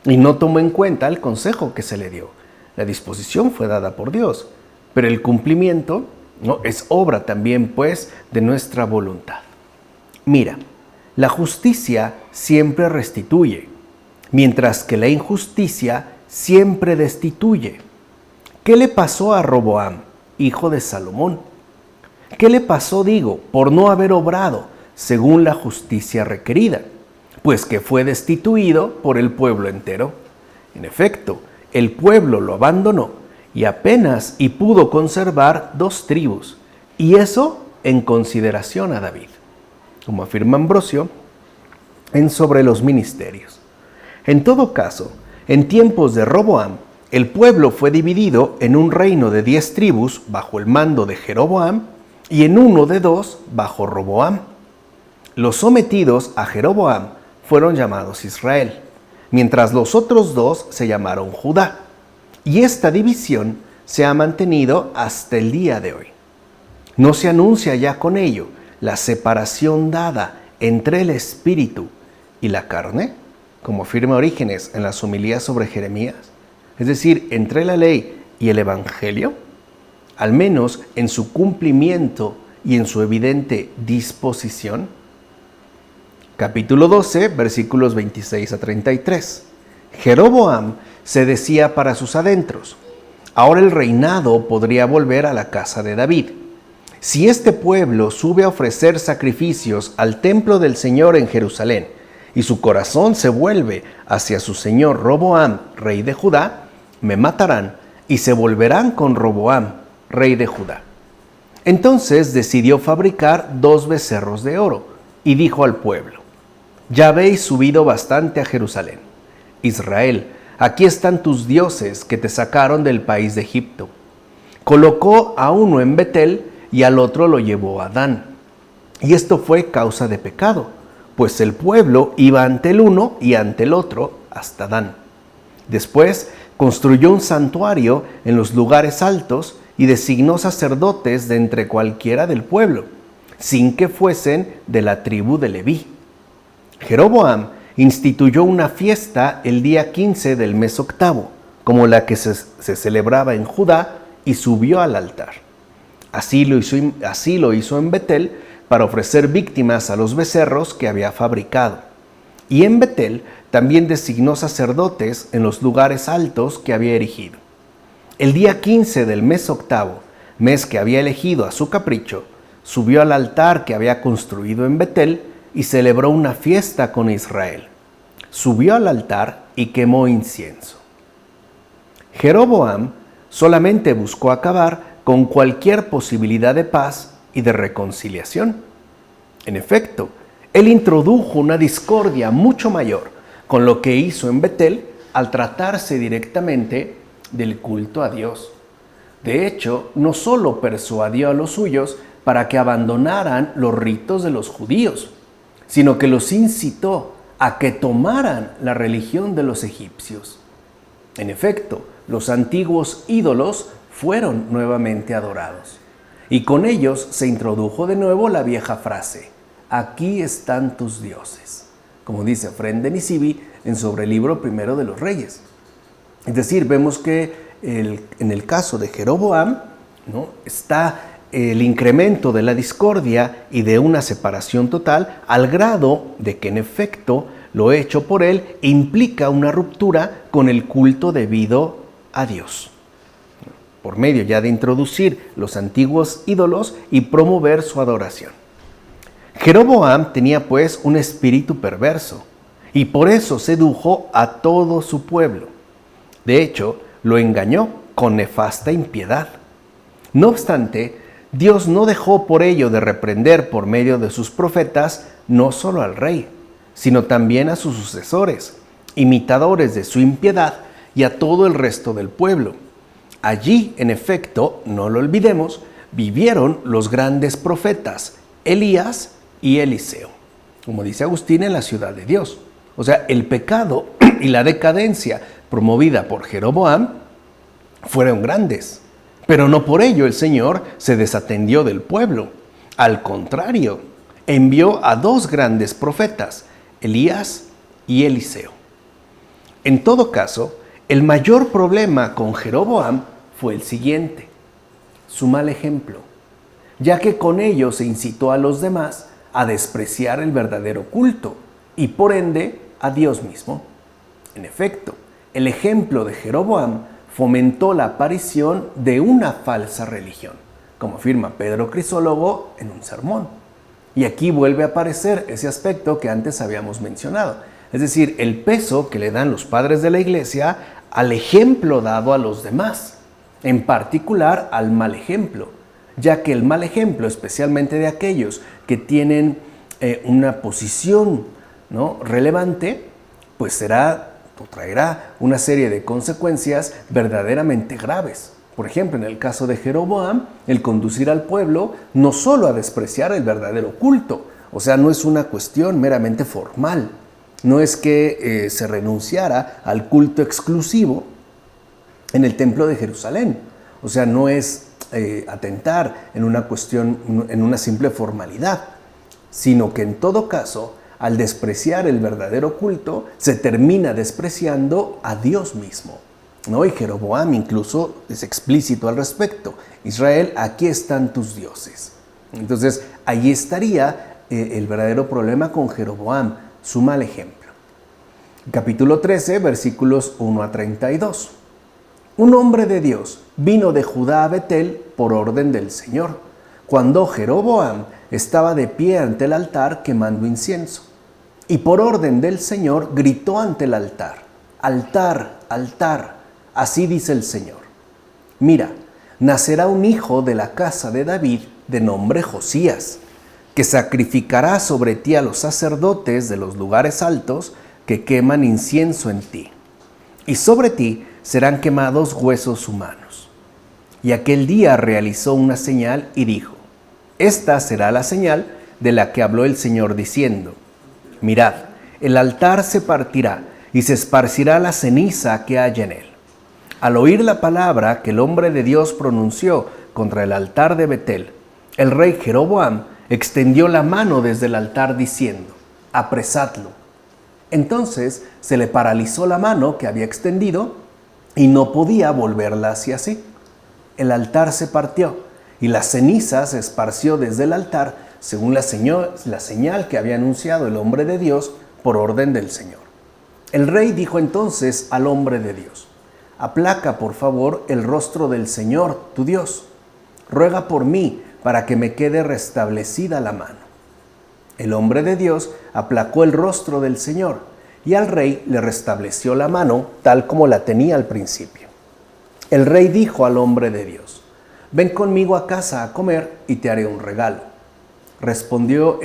y no tomó en cuenta el consejo que se le dio. La disposición fue dada por Dios, pero el cumplimiento es obra también, pues, de nuestra voluntad. Mira, la justicia siempre restituye, mientras que la injusticia siempre destituye. ¿Qué le pasó a Roboam, hijo de Salomón? ¿Qué le pasó, por no haber obrado según la justicia requerida? Pues que fue destituido por el pueblo entero. En efecto, el pueblo lo abandonó y apenas pudo conservar 2 tribus, y eso en consideración a David, como afirma Ambrosio en Sobre los Ministerios. En todo caso, en tiempos de Roboam, el pueblo fue dividido en un reino de 10 tribus bajo el mando de Jeroboam y en uno de 2 bajo Roboam. Los sometidos a Jeroboam fueron llamados Israel, mientras los otros 2 se llamaron Judá. Y esta división se ha mantenido hasta el día de hoy. No se anuncia ya con ello la separación dada entre el espíritu y la carne, como afirma Orígenes en las homilías sobre Jeremías, es decir, entre la ley y el evangelio, al menos en su cumplimiento y en su evidente disposición. Capítulo 12, versículos 26 a 33. Jeroboam se decía para sus adentros: ahora el reinado podría volver a la casa de David. Si este pueblo sube a ofrecer sacrificios al templo del Señor en Jerusalén y su corazón se vuelve hacia su señor Roboam, rey de Judá, me matarán y se volverán con Roboam, rey de Judá. Entonces decidió fabricar 2 becerros de oro y dijo al pueblo: ya habéis subido bastante a Jerusalén. Israel, aquí están tus dioses que te sacaron del país de Egipto. Colocó a uno en Betel y al otro lo llevó a Dan. Y esto fue causa de pecado, pues el pueblo iba ante el uno y ante el otro hasta Dan. Después construyó un santuario en los lugares altos y designó sacerdotes de entre cualquiera del pueblo, sin que fuesen de la tribu de Leví. Jeroboam instituyó una fiesta el día 15 del mes octavo, como la que se celebraba en Judá, y subió al altar. Así lo hizo en Betel para ofrecer víctimas a los becerros que había fabricado. Y en Betel también designó sacerdotes en los lugares altos que había erigido. El día 15 del mes octavo, mes que había elegido a su capricho, subió al altar que había construido en Betel y celebró una fiesta con Israel. Subió al altar y quemó incienso. Jeroboam solamente buscó acabar con cualquier posibilidad de paz y de reconciliación. En efecto, él introdujo una discordia mucho mayor con lo que hizo en Betel al tratarse directamente del culto a Dios. De hecho, no solo persuadió a los suyos para que abandonaran los ritos de los judíos, sino que los incitó a que tomaran la religión de los egipcios. En efecto, los antiguos ídolos fueron nuevamente adorados, y con ellos se introdujo de nuevo la vieja frase: aquí están tus dioses, como dice Efrén de Nisibi en sobre el libro primero de los Reyes. Es decir, vemos que en el caso de Jeroboam, ¿no?, está el incremento de la discordia y de una separación total, al grado de que en efecto lo hecho por él implica una ruptura con el culto debido a Dios, por medio ya de introducir los antiguos ídolos y promover su adoración. Jeroboam tenía pues un espíritu perverso y por eso sedujo a todo su pueblo. De hecho, lo engañó con nefasta impiedad. No obstante, Dios no dejó por ello de reprender por medio de sus profetas no solo al rey, sino también a sus sucesores, imitadores de su impiedad, y a todo el resto del pueblo. Allí, en efecto, no lo olvidemos, vivieron los grandes profetas Elías y Eliseo, como dice Agustín, en la ciudad de Dios. O sea, el pecado y la decadencia promovida por Jeroboam fueron grandes, pero no por ello el Señor se desatendió del pueblo. Al contrario, envió a 2 grandes profetas, Elías y Eliseo. En todo caso, el mayor problema con Jeroboam fue el siguiente: su mal ejemplo, ya que con ello se incitó a los demás a despreciar el verdadero culto y por ende a Dios mismo. En efecto, el ejemplo de Jeroboam fomentó la aparición de una falsa religión, como afirma Pedro Crisólogo en un sermón. Y aquí vuelve a aparecer ese aspecto que antes habíamos mencionado, es decir, el peso que le dan los padres de la iglesia al ejemplo dado a los demás, en particular al mal ejemplo, ya que el mal ejemplo, especialmente de aquellos que tienen una posición, ¿no?, relevante, pues traerá una serie de consecuencias verdaderamente graves. Por ejemplo, en el caso de Jeroboam, el conducir al pueblo no solo a despreciar el verdadero culto, o sea, no es una cuestión meramente formal, no es que se renunciara al culto exclusivo en el templo de Jerusalén, o sea, no es atentar en una cuestión, en una simple formalidad, sino que en todo caso, al despreciar el verdadero culto, se termina despreciando a Dios mismo, ¿no? Y Jeroboam incluso es explícito al respecto: Israel, aquí están tus dioses. Entonces, allí estaría el verdadero problema con Jeroboam, su mal ejemplo. Capítulo 13, versículos 1 a 32. Un hombre de Dios vino de Judá a Betel por orden del Señor, cuando Jeroboam estaba de pie ante el altar quemando incienso. y por orden del Señor gritó ante el altar: «Altar, altar, así dice el Señor. Mira, nacerá un hijo de la casa de David de nombre Josías, que sacrificará sobre ti a los sacerdotes de los lugares altos que queman incienso en ti, y sobre ti serán quemados huesos humanos». Y aquel día realizó una señal y dijo: «Esta será la señal de la que habló el Señor diciendo: mirad, el altar se partirá y se esparcirá la ceniza que haya en él». Al oír la palabra que el hombre de Dios pronunció contra el altar de Betel, el rey Jeroboam extendió la mano desde el altar diciendo: «Apresadlo». Entonces se le paralizó la mano que había extendido y no podía volverla hacia sí. El altar se partió y la ceniza se esparció desde el altar según la señal que había anunciado el hombre de Dios por orden del Señor. El rey dijo entonces al hombre de Dios: «Aplaca, por favor, el rostro del Señor, tu Dios. Ruega por mí para que me quede restablecida la mano». El hombre de Dios aplacó el rostro del Señor, y al rey le restableció la mano tal como la tenía al principio. El rey dijo al hombre de Dios: «Ven conmigo a casa a comer y te haré un regalo». Respondió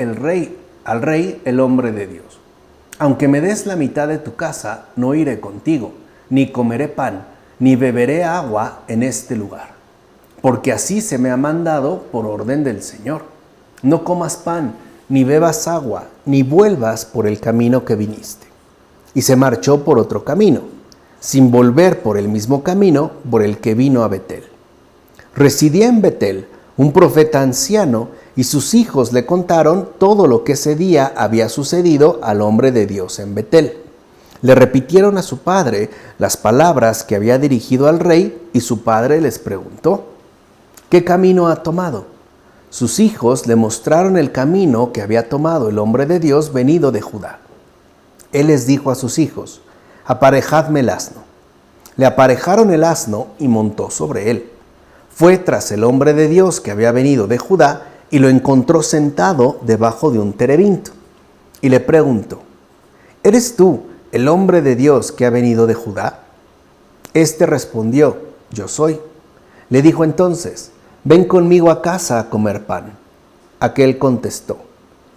al rey el hombre de Dios: «Aunque me des la mitad de tu casa, no iré contigo, ni comeré pan, ni beberé agua en este lugar. Porque así se me ha mandado por orden del Señor. No comas pan, ni bebas agua, ni vuelvas por el camino que viniste». Y se marchó por otro camino, sin volver por el mismo camino por el que vino a Betel. Residía en Betel un profeta anciano, y sus hijos le contaron todo lo que ese día había sucedido al hombre de Dios en Betel. Le repitieron a su padre las palabras que había dirigido al rey, y su padre les preguntó: «¿Qué camino ha tomado?». Sus hijos le mostraron el camino que había tomado el hombre de Dios venido de Judá. Él les dijo a sus hijos: «Aparejadme el asno». Le aparejaron el asno y montó sobre él. Fue tras el hombre de Dios que había venido de Judá y lo encontró sentado debajo de un terebinto. Y le preguntó: «¿Eres tú el hombre de Dios que ha venido de Judá?». Este respondió: «Yo soy». Le dijo entonces: «Ven conmigo a casa a comer pan». Aquel contestó: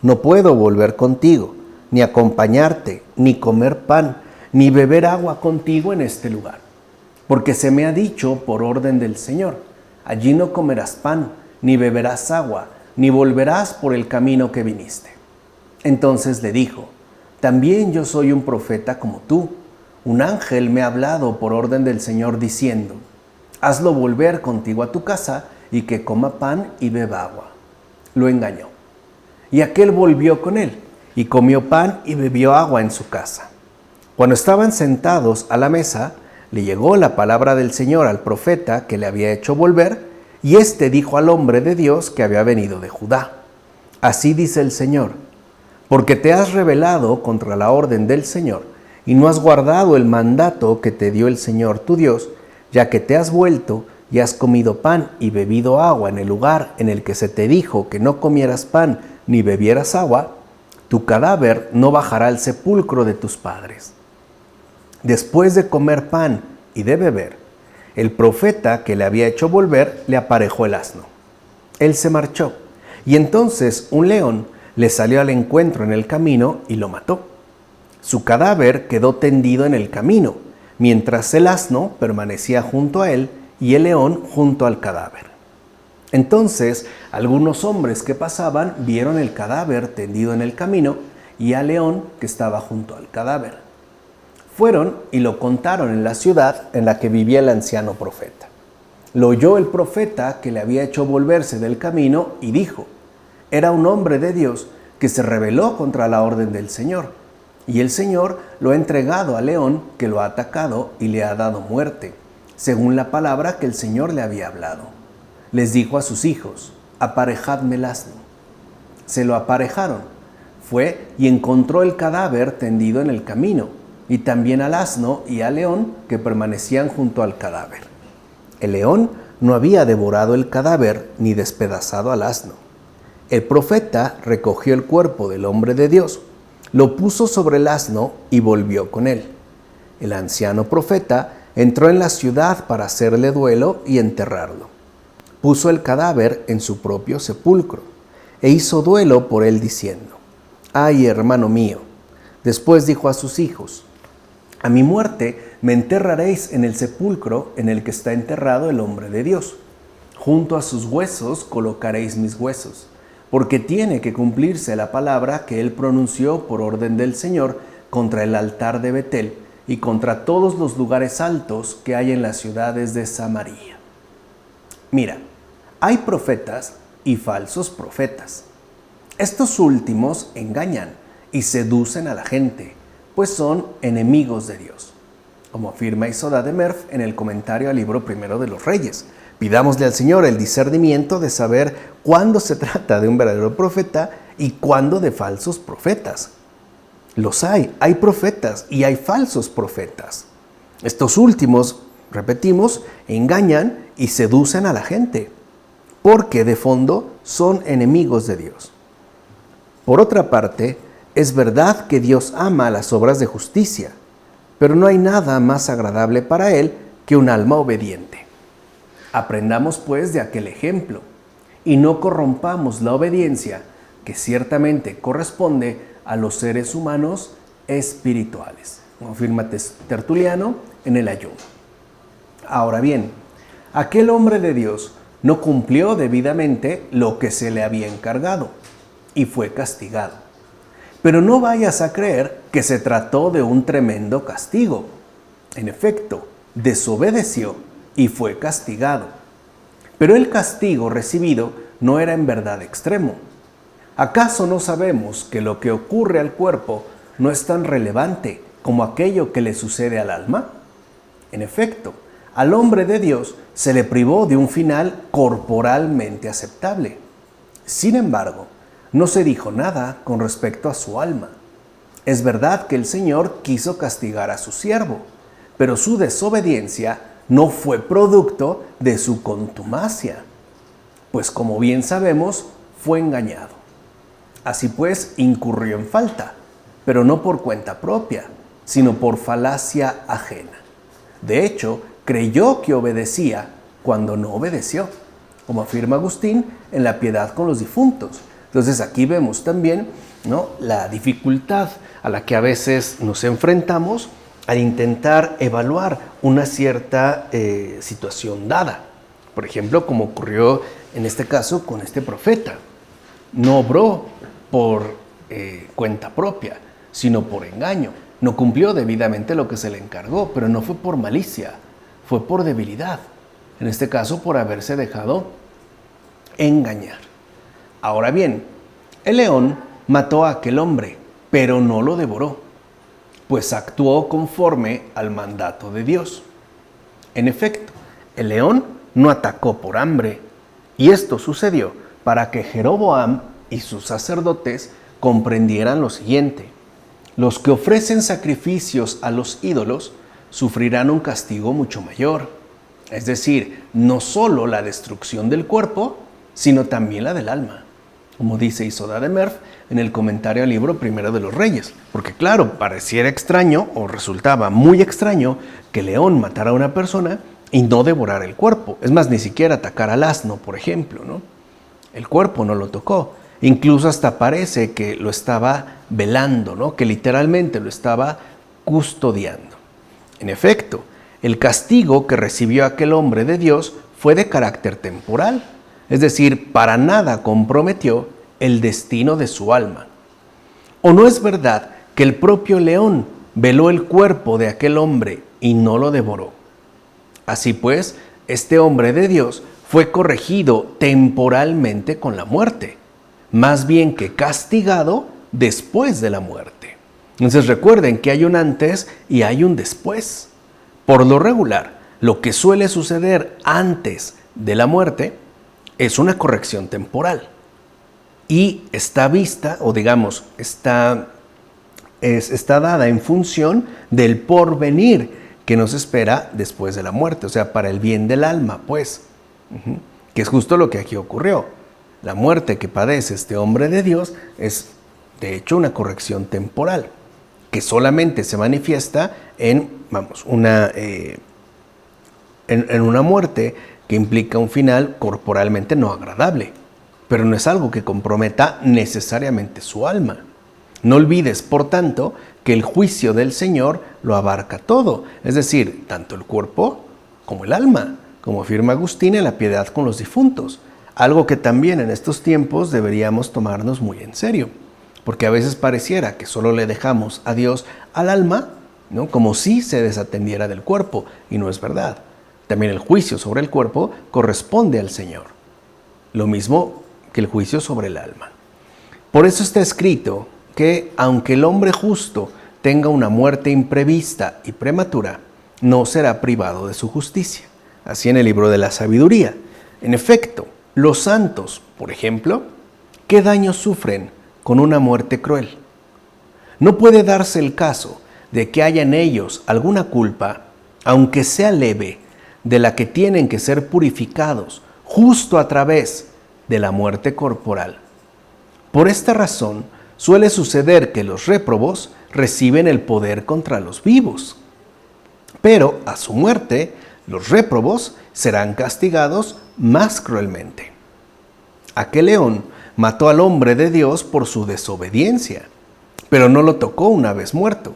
«No puedo volver contigo, ni acompañarte, ni comer pan, ni beber agua contigo en este lugar. Porque se me ha dicho por orden del Señor: allí no comerás pan, ni beberás agua, ni volverás por el camino que viniste». Entonces le dijo: «También yo soy un profeta como tú. Un ángel me ha hablado por orden del Señor diciendo: hazlo volver contigo a tu casa y que coma pan y beba agua». Lo engañó. Y aquel volvió con él, y comió pan y bebió agua en su casa. Cuando estaban sentados a la mesa, le llegó la palabra del Señor al profeta que le había hecho volver, y éste dijo al hombre de Dios que había venido de Judá: «Así dice el Señor: porque te has rebelado contra la orden del Señor, y no has guardado el mandato que te dio el Señor tu Dios, ya que te has vuelto y has comido pan y bebido agua en el lugar en el que se te dijo que no comieras pan ni bebieras agua, tu cadáver no bajará al sepulcro de tus padres». Después de comer pan y de beber, el profeta que le había hecho volver le aparejó el asno. Él se marchó, y entonces un león le salió al encuentro en el camino y lo mató. Su cadáver quedó tendido en el camino, mientras el asno permanecía junto a él y el león junto al cadáver. Entonces algunos hombres que pasaban vieron el cadáver tendido en el camino y al león que estaba junto al cadáver. Fueron y lo contaron en la ciudad en la que vivía el anciano profeta. Lo oyó el profeta que le había hecho volverse del camino y dijo: «Era un hombre de Dios que se rebeló contra la orden del Señor, y el Señor lo ha entregado al león que lo ha atacado y le ha dado muerte, según la palabra que el Señor le había hablado». Les dijo a sus hijos: «Aparejadme el asno». Se lo aparejaron. Fue y encontró el cadáver tendido en el camino, y también al asno y al león que permanecían junto al cadáver. El león no había devorado el cadáver ni despedazado al asno. El profeta recogió el cuerpo del hombre de Dios, Lo puso sobre el asno y volvió con él. El anciano profeta entró en la ciudad para hacerle duelo y enterrarlo. Puso el cadáver en su propio sepulcro e hizo duelo por él diciendo: «Ay, hermano mío». Después dijo a sus hijos: «A mi muerte me enterraréis en el sepulcro en el que está enterrado el hombre de Dios. Junto a sus huesos colocaréis mis huesos, porque tiene que cumplirse la palabra que él pronunció por orden del Señor contra el altar de Betel y contra todos los lugares altos que hay en las ciudades de Samaria». Mira, hay profetas y falsos profetas. Estos últimos engañan y seducen a la gente, pues son enemigos de Dios, como afirma Isoda de Merf en el comentario al libro primero de los Reyes. Pidámosle al Señor el discernimiento de saber cuándo se trata de un verdadero profeta y cuándo de falsos profetas. Los hay profetas y hay falsos profetas. Estos últimos, repetimos, engañan y seducen a la gente, porque de fondo son enemigos de Dios. Por otra parte, es verdad que Dios ama las obras de justicia, pero no hay nada más agradable para Él que un alma obediente. Aprendamos pues de aquel ejemplo y no corrompamos la obediencia que ciertamente corresponde a los seres humanos espirituales, como afirma Tertuliano en el Ayuno. Ahora bien, aquel hombre de Dios no cumplió debidamente lo que se le había encargado y fue castigado. Pero no vayas a creer que se trató de un tremendo castigo. En efecto, desobedeció y fue castigado. Pero el castigo recibido no era en verdad extremo. ¿Acaso no sabemos que lo que ocurre al cuerpo no es tan relevante como aquello que le sucede al alma? En efecto, al hombre de Dios se le privó de un final corporalmente aceptable. Sin embargo, no se dijo nada con respecto a su alma. Es verdad que el Señor quiso castigar a su siervo, pero su desobediencia no fue producto de su contumacia, pues como bien sabemos, fue engañado. Así pues, incurrió en falta, pero no por cuenta propia, sino por falacia ajena. De hecho, creyó que obedecía cuando no obedeció, como afirma Agustín en La piedad con los difuntos. Entonces aquí vemos también, ¿no?, la dificultad a la que a veces nos enfrentamos al intentar evaluar una cierta situación dada. Por ejemplo, como ocurrió en este caso con este profeta. No obró por cuenta propia, sino por engaño. No cumplió debidamente lo que se le encargó, pero no fue por malicia, fue por debilidad. En este caso, por haberse dejado engañar. Ahora bien, el león mató a aquel hombre, pero no lo devoró, pues actuó conforme al mandato de Dios. En efecto, el león no atacó por hambre, y esto sucedió para que Jeroboam y sus sacerdotes comprendieran lo siguiente: los que ofrecen sacrificios a los ídolos sufrirán un castigo mucho mayor, es decir, no solo la destrucción del cuerpo, sino también la del alma, como dice Isoda de Merf en el comentario al libro primero de los Reyes. Porque claro, pareciera extraño o resultaba muy extraño que León matara a una persona y no devorara el cuerpo. Es más, ni siquiera atacar al asno, por ejemplo, ¿no? El cuerpo no lo tocó. Incluso hasta parece que lo estaba velando, ¿no?, que literalmente lo estaba custodiando. En efecto, el castigo que recibió aquel hombre de Dios fue de carácter temporal, es decir, para nada comprometió el destino de su alma. ¿O no es verdad que el propio león veló el cuerpo de aquel hombre y no lo devoró? Así pues, este hombre de Dios fue corregido temporalmente con la muerte, más bien que castigado después de la muerte. Entonces recuerden que hay un antes y hay un después. Por lo regular, lo que suele suceder antes de la muerte es una corrección temporal y está vista, o digamos, está dada en función del porvenir que nos espera después de la muerte, o sea, para el bien del alma, pues, que es justo lo que aquí ocurrió. La muerte que padece este hombre de Dios es de hecho una corrección temporal, que solamente se manifiesta en una muerte que implica un final corporalmente no agradable, pero no es algo que comprometa necesariamente su alma. No olvides, por tanto, que el juicio del Señor lo abarca todo, es decir, tanto el cuerpo como el alma, como afirma Agustín en La Piedad con los difuntos, algo que también en estos tiempos deberíamos tomarnos muy en serio, porque a veces pareciera que solo le dejamos a Dios al alma, ¿no? Como si se desatendiera del cuerpo, y no es verdad. También el juicio sobre el cuerpo corresponde al Señor, lo mismo que el juicio sobre el alma. Por eso está escrito que aunque el hombre justo tenga una muerte imprevista y prematura, no será privado de su justicia. Así en el libro de la sabiduría. En efecto, los santos, por ejemplo, ¿qué daño sufren con una muerte cruel? No puede darse el caso de que haya en ellos alguna culpa, aunque sea leve, de la que tienen que ser purificados justo a través de la muerte corporal. Por esta razón, suele suceder que los réprobos reciben el poder contra los vivos. Pero a su muerte, los réprobos serán castigados más cruelmente. Aquel león mató al hombre de Dios por su desobediencia, pero no lo tocó una vez muerto,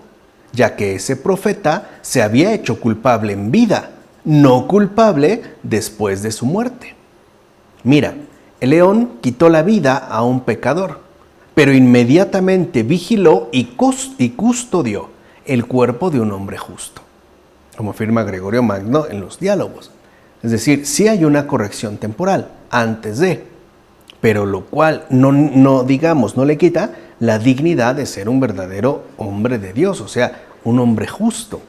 ya que ese profeta se había hecho culpable en vida, no culpable después de su muerte. Mira, el león quitó la vida a un pecador, pero inmediatamente vigiló y custodió el cuerpo de un hombre justo, como afirma Gregorio Magno en los Diálogos. Es decir, sí hay una corrección temporal antes de, pero lo cual no le quita la dignidad de ser un verdadero hombre de Dios, o sea, un hombre justo.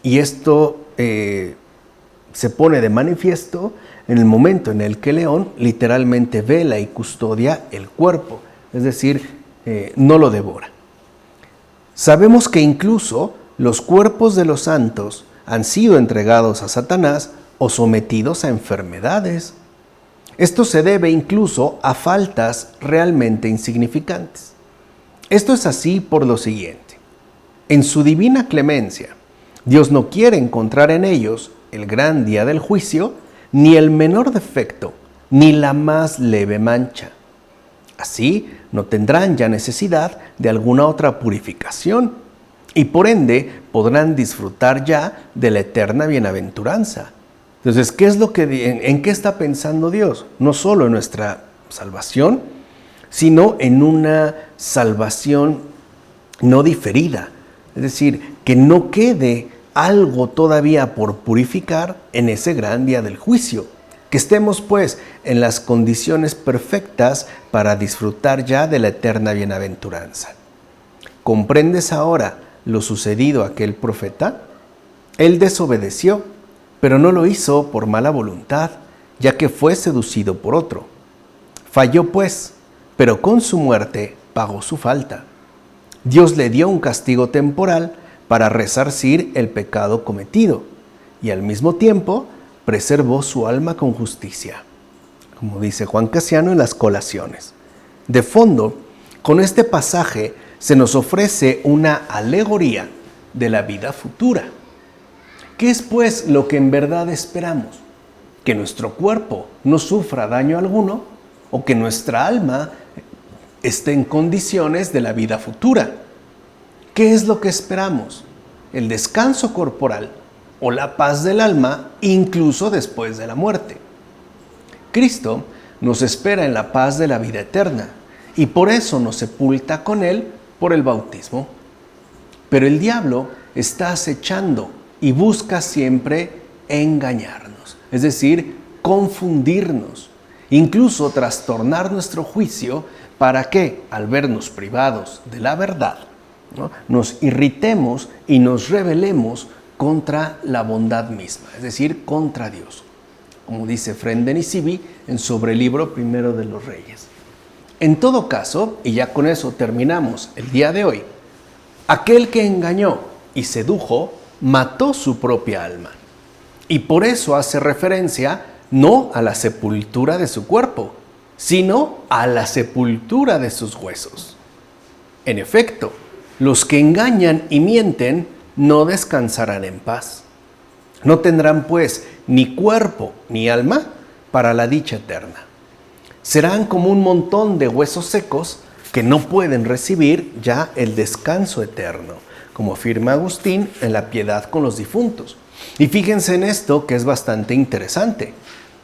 Y esto se pone de manifiesto en el momento en el que el león literalmente vela y custodia el cuerpo, es decir, no lo devora. Sabemos que incluso los cuerpos de los santos han sido entregados a Satanás o sometidos a enfermedades. Esto se debe incluso a faltas realmente insignificantes. Esto es así por lo siguiente. En su divina clemencia, Dios no quiere encontrar en ellos el gran día del juicio, ni el menor defecto, ni la más leve mancha. Así no tendrán ya necesidad de alguna otra purificación y por ende podrán disfrutar ya de la eterna bienaventuranza. Entonces, ¿en qué está pensando Dios? No solo en nuestra salvación, sino en una salvación no diferida. Es decir, que no quede algo todavía por purificar en ese gran día del juicio. Que estemos pues en las condiciones perfectas para disfrutar ya de la eterna bienaventuranza. ¿Comprendes ahora lo sucedido a aquel profeta? Él desobedeció, pero no lo hizo por mala voluntad, ya que fue seducido por otro. Falló pues, pero con su muerte pagó su falta. Dios le dio un castigo temporal para resarcir el pecado cometido y al mismo tiempo preservó su alma con justicia, como dice Juan Casiano en las Colaciones. De fondo, con este pasaje se nos ofrece una alegoría de la vida futura. ¿Qué es pues lo que en verdad esperamos? ¿Que nuestro cuerpo no sufra daño alguno o que nuestra alma esté en condiciones de la vida futura? ¿Qué es lo que esperamos? ¿El descanso corporal o la paz del alma incluso después de la muerte? Cristo nos espera en la paz de la vida eterna y por eso nos sepulta con Él por el bautismo. Pero el diablo está acechando y busca siempre engañarnos, es decir, confundirnos, incluso trastornar nuestro juicio para que, al vernos privados de la verdad, ¿no?, nos irritemos y nos rebelemos contra la bondad misma, es decir, contra Dios, como dice Efrén de Nisibi en Sobre el Libro Primero de los Reyes. En todo caso, y ya con eso terminamos el día de hoy, aquel que engañó y sedujo mató su propia alma, y por eso hace referencia no a la sepultura de su cuerpo, sino a la sepultura de sus huesos. En efecto, los que engañan y mienten no descansarán en paz. No tendrán pues ni cuerpo ni alma para la dicha eterna. Serán como un montón de huesos secos que no pueden recibir ya el descanso eterno, como afirma Agustín en La Piedad con los difuntos. Y fíjense en esto, que es bastante interesante.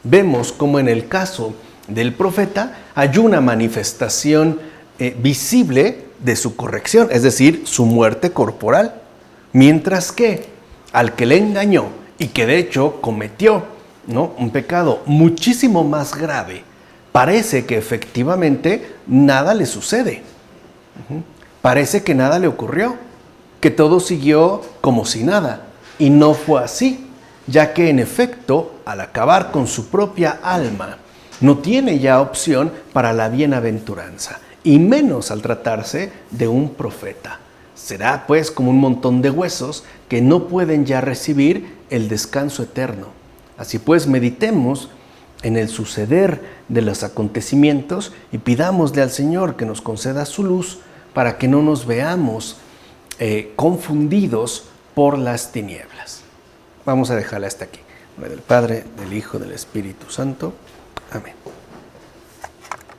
Vemos como en el caso del profeta hay una manifestación visible de su corrección, es decir, su muerte corporal, mientras que al que le engañó y que de hecho cometió, ¿no?, un pecado muchísimo más grave, parece que efectivamente nada le sucede. Parece que nada le ocurrió, que todo siguió como si nada. Y no fue así, ya que en efecto, al acabar con su propia alma, no tiene ya opción para la bienaventuranza, y menos al tratarse de un profeta. Será pues como un montón de huesos que no pueden ya recibir el descanso eterno. Así pues, meditemos en el suceder de los acontecimientos y pidámosle al Señor que nos conceda su luz para que no nos veamos confundidos por las tinieblas. Vamos a dejarla hasta aquí. En nombre del Padre, del Hijo, del Espíritu Santo. Amén.